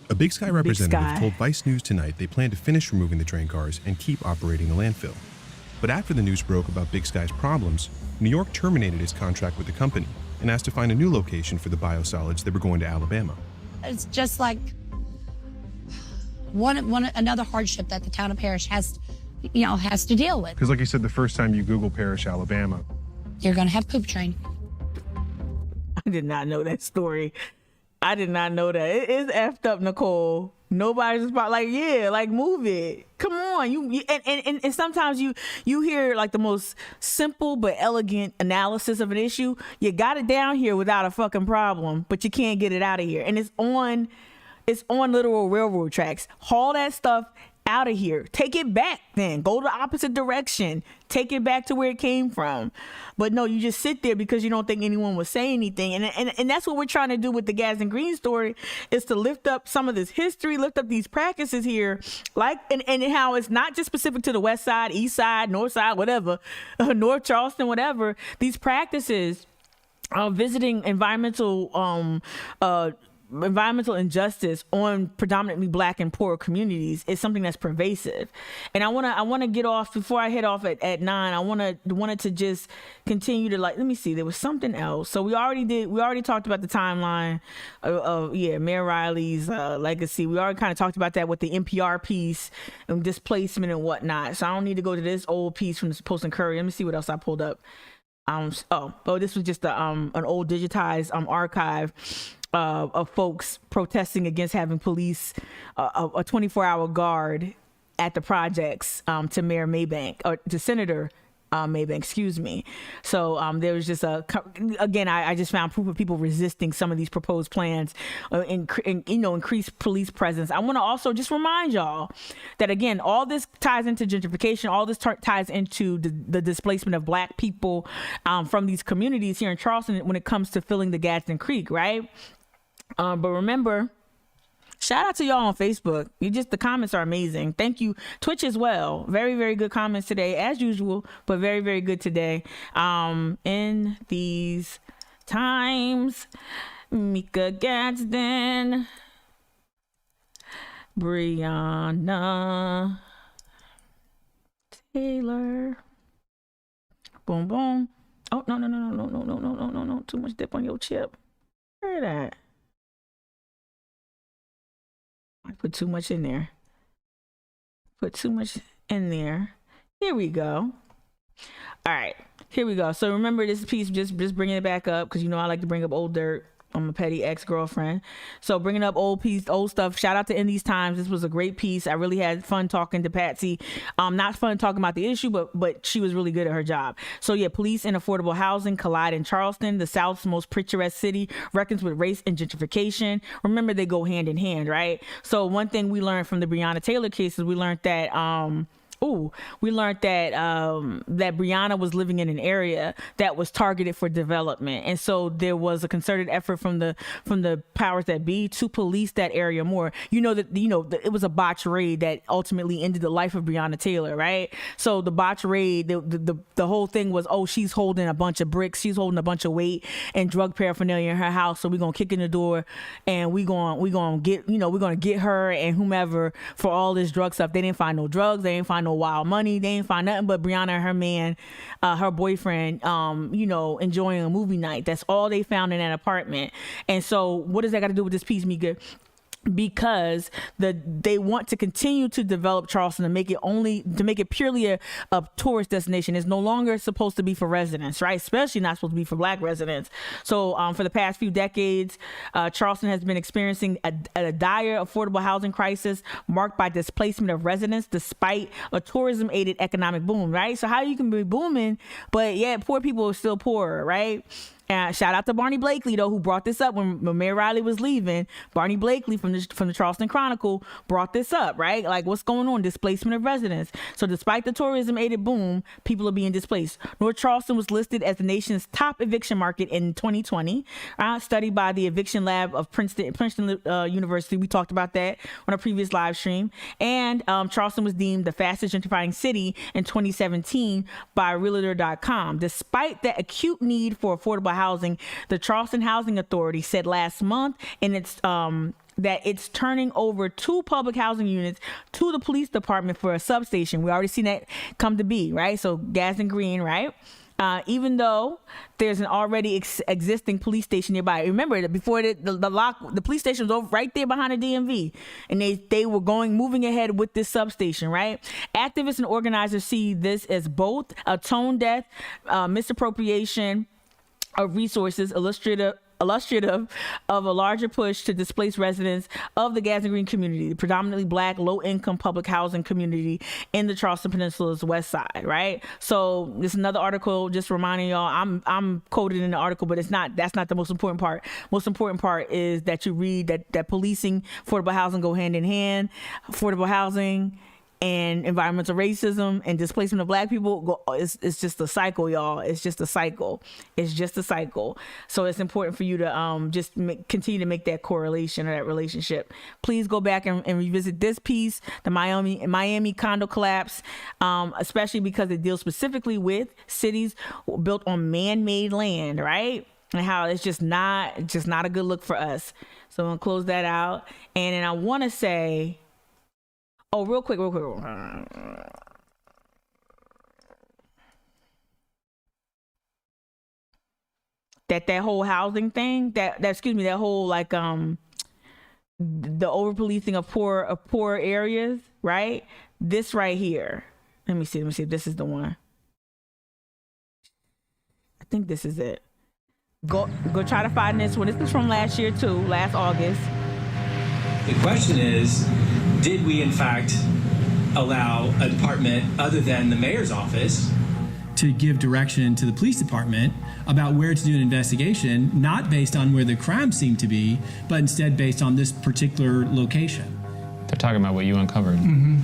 A Big Sky representative told Vice News tonight they plan to finish removing the train cars and keep operating the landfill. But after the news broke about Big Sky's problems, New York terminated its contract with the company and asked to find a new location for the biosolids that were going to Alabama. It's just like another hardship that the town of Parrish has to deal with. Because like you said, the first time you Google Parrish, Alabama, You're going to have poop train. I did not know that story. I did not know that. It is effed up, Nicole. Nobody's about move it. Come on, you and sometimes you hear like the most simple but elegant analysis of an issue. You got it down here without a fucking problem, but you can't get it out of here. And it's on literal railroad tracks. Haul that stuff out of here. Take it back then. Go the opposite direction. Take it back to where it came from. But no, you just sit there because you don't think anyone will say anything. And that's what we're trying to do with the Gas and Green story, is to lift up some of this history, lift up these practices here, and how it's not just specific to the west side, east side, north side, whatever, North Charleston, whatever. These practices visiting environmental injustice on predominantly Black and poor communities is something that's pervasive. And I want to get off before I head off at 9. I wanted to just continue to let me see. There was something else. So we already talked about the timeline of Mayor Riley's legacy. We already kind of talked about that with the NPR piece and displacement and whatnot. So I don't need to go to this old piece from the Post and Courier. Let me see what else I pulled up. This was just an old digitized archive of folks protesting against having police, a 24-hour guard at the projects to Mayor Maybank, or to Senator Maybank, excuse me. So there was just I just found proof of people resisting some of these proposed plans, increased police presence. I want to also just remind y'all that, again, all this ties into gentrification. All this ties into the displacement of Black people from these communities here in Charleston when it comes to filling the Gadsden Creek, right? But remember, shout out to y'all on Facebook. The comments are amazing. Thank you. Twitch as well. Very, very good comments today, as usual, but very, very good today. In these times, Mika Gadsden, Breonna Taylor. Boom, boom. Oh, no. Too much dip on your chip. Hear that? I put too much in there. Here we go. All right, here we go. So remember this piece, just bringing it back up, because I like to bring up old dirt. I'm a petty ex-girlfriend. So bringing up old stuff. Shout out to In These Times. This was a great piece. I really had fun talking to Patsy. Not fun talking about the issue, but she was really good at her job. So yeah, police and affordable housing collide in Charleston, the South's most picturesque city, reckons with race and gentrification. Remember, they go hand in hand, right? So one thing we learned from the Breonna Taylor case is we learned that that Breonna was living in an area that was targeted for development, and so there was a concerted effort from the powers that be to police that area more. It was a botched raid that ultimately ended the life of Breonna Taylor, right? So the botched raid, the whole thing was, she's holding a bunch of bricks, she's holding a bunch of weight and drug paraphernalia in her house, so we're gonna kick in the door and we're gonna get her and whomever for all this drug stuff. They didn't find no drugs, they didn't find no wild money, they didn't find nothing but Breonna and her man, her boyfriend, enjoying a movie night. That's all they found in that apartment. And so what does that got to do with this piece, Mika? because they want to continue to develop Charleston to make it purely a tourist destination. It's no longer supposed to be for residents, right? Especially not supposed to be for Black residents. So for the past few decades, Charleston has been experiencing a dire affordable housing crisis marked by displacement of residents despite a tourism-aided economic boom, right? So how you can be booming, but yet poor people are still poorer, right? Shout out to Barney Blakely, though, who brought this up when Mayor Riley was leaving. Barney Blakely from the Charleston Chronicle brought this up, right? Like, what's going on? Displacement of residents. So despite the tourism-aided boom, people are being displaced. North Charleston was listed as the nation's top eviction market in 2020, studied by the Eviction Lab of Princeton University. We talked about that on a previous live stream. And Charleston was deemed the fastest gentrifying city in 2017 by Realtor.com. Despite the acute need for affordable housing, the Charleston Housing Authority said last month that it's turning over 2 public housing units to the police department for a substation. We already seen that come to be, right? So gas and green, right? Even though there's an already existing police station nearby. Remember that before the police station was over right there behind the DMV, and they were moving ahead with this substation, right? Activists and organizers see this as both a tone deaf misappropriation of resources, illustrative of a larger push to displace residents of the Gas and Green community, the predominantly Black, low-income public housing community in the Charleston Peninsula's west side, right? So this is another article just reminding y'all, I'm quoted in the article, but that's not the most important part. Most important part is that you read that policing, affordable housing go hand in hand. Affordable housing and environmental racism and displacement of Black people it's just a cycle, y'all. It's just a cycle. So it's important for you to continue to make that correlation or that relationship. Please go back and revisit this piece, the Miami condo collapse, especially because it deals specifically with cities built on man-made land, right? And how it's just not a good look for us. So I'm gonna close that out. And then I want to say, real quick. That whole housing thing, that whole like the over policing of poor areas, right? This right here. Let me see if this is the one. I think this is it. Go try to find this one. This is from last year too, last August. The question is, did we in fact allow a department other than the mayor's office to give direction to the police department about where to do an investigation, not based on where the crime seemed to be, but instead based on this particular location? They're talking about what you uncovered. Mm-hmm.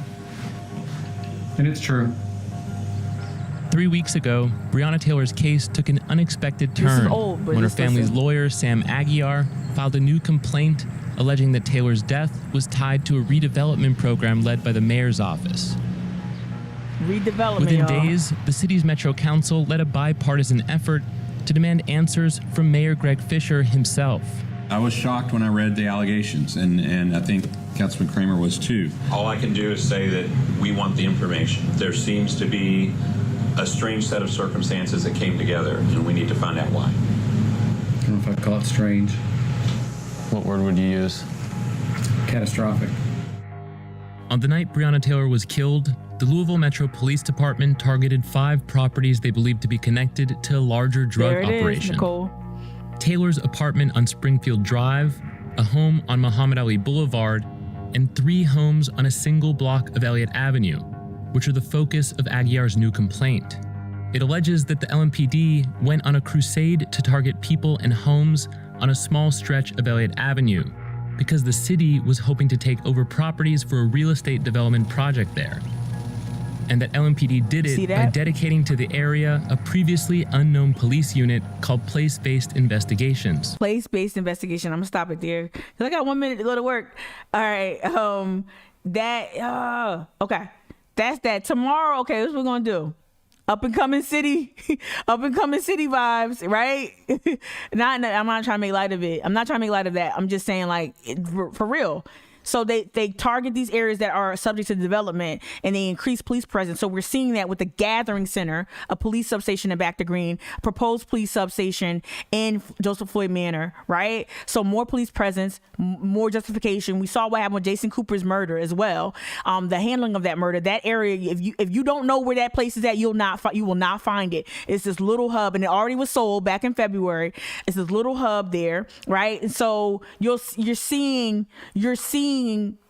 And it's true. 3 weeks ago, Breonna Taylor's case took an unexpected turn when her family's lawyer, Sam Aguiar, filed a new complaint alleging that Taylor's death was tied to a redevelopment program led by the mayor's office. Within days, the city's Metro Council led a bipartisan effort to demand answers from Mayor Greg Fisher himself. I was shocked when I read the allegations, and I think Councilman Kramer was too. All I can do is say that we want the information. There seems to be a strange set of circumstances that came together, and we need to find out why. I don't know if I'd call it strange. What word would you use? Catastrophic. On the night Breonna Taylor was killed, the Louisville Metro Police Department targeted 5 properties they believed to be connected to a larger drug operation. Taylor's apartment on Springfield Drive, a home on Muhammad Ali Boulevard, and 3 homes on a single block of Elliott Avenue, which are the focus of Aguiar's new complaint. It alleges that the LMPD went on a crusade to target people and homes on a small stretch of Elliott Avenue because the city was hoping to take over properties for a real estate development project there. And that LMPD did it by dedicating to the area a previously unknown police unit called Place-Based Investigations. Place-Based Investigation. I'm gonna stop it there because I got 1 minute to go to work. All right. Okay. That's that. Tomorrow, okay, this is what we're gonna do. Up and coming city vibes, right? I'm not trying to make light of it. I'm not trying to make light of that. I'm just saying, like, for real. So they target these areas that are subject to development, and they increase police presence. So we're seeing that with the Gathering Center, a police substation in Back to Green, proposed police substation in Joseph Floyd Manor, right? So more police presence, more justification. We saw what happened with Jason Cooper's murder as well. The handling of that murder, that area, if you don't know where that place is at, you will not find it. It's this little hub, and it already was sold back in February. It's this little hub there, right? And so you're seeing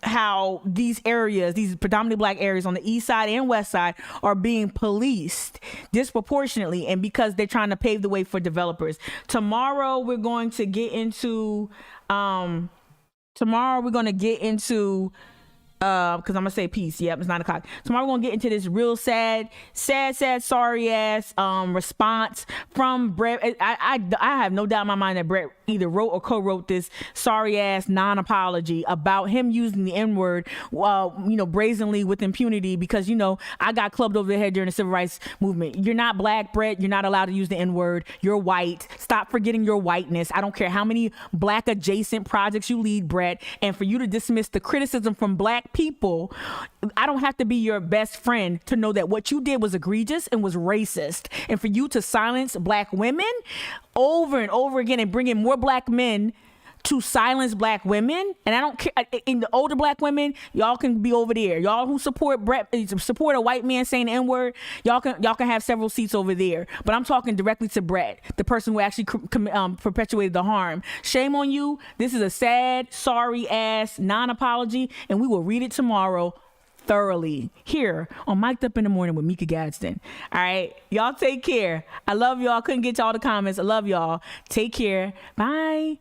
how these areas, these predominantly black areas on the east side and west side, are being policed disproportionately, and because they're trying to pave the way for developers. Tomorrow we're going to get into because I'm gonna say peace. Yep, it's 9:00. Tomorrow we're gonna get into this real sad, sorry ass response from Brett. I have no doubt in my mind that Brett either wrote or co-wrote this sorry ass non-apology about him using the N-word, brazenly with impunity, because I got clubbed over the head during the civil rights movement. You're not black, Brett. You're not allowed to use the N-word. You're white. Stop forgetting your whiteness. I don't care how many black adjacent projects you lead, Brett, and for you to dismiss the criticism from black people, I don't have to be your best friend to know that what you did was egregious and was racist. And for you to silence black women over and over again and bring in more black men to silence black women, and I don't care, in the older black women, y'all can be over there. Y'all who support a white man saying the N-word, y'all can have several seats over there. But I'm talking directly to Brett, the person who actually perpetuated the harm. Shame on you. This is a sad, sorry ass non-apology, and we will read it tomorrow thoroughly here on Mic'd Up in the Morning with Mika Gadsden. All right, y'all take care. I love y'all. Couldn't get to all the comments. I love y'all. Take care. Bye.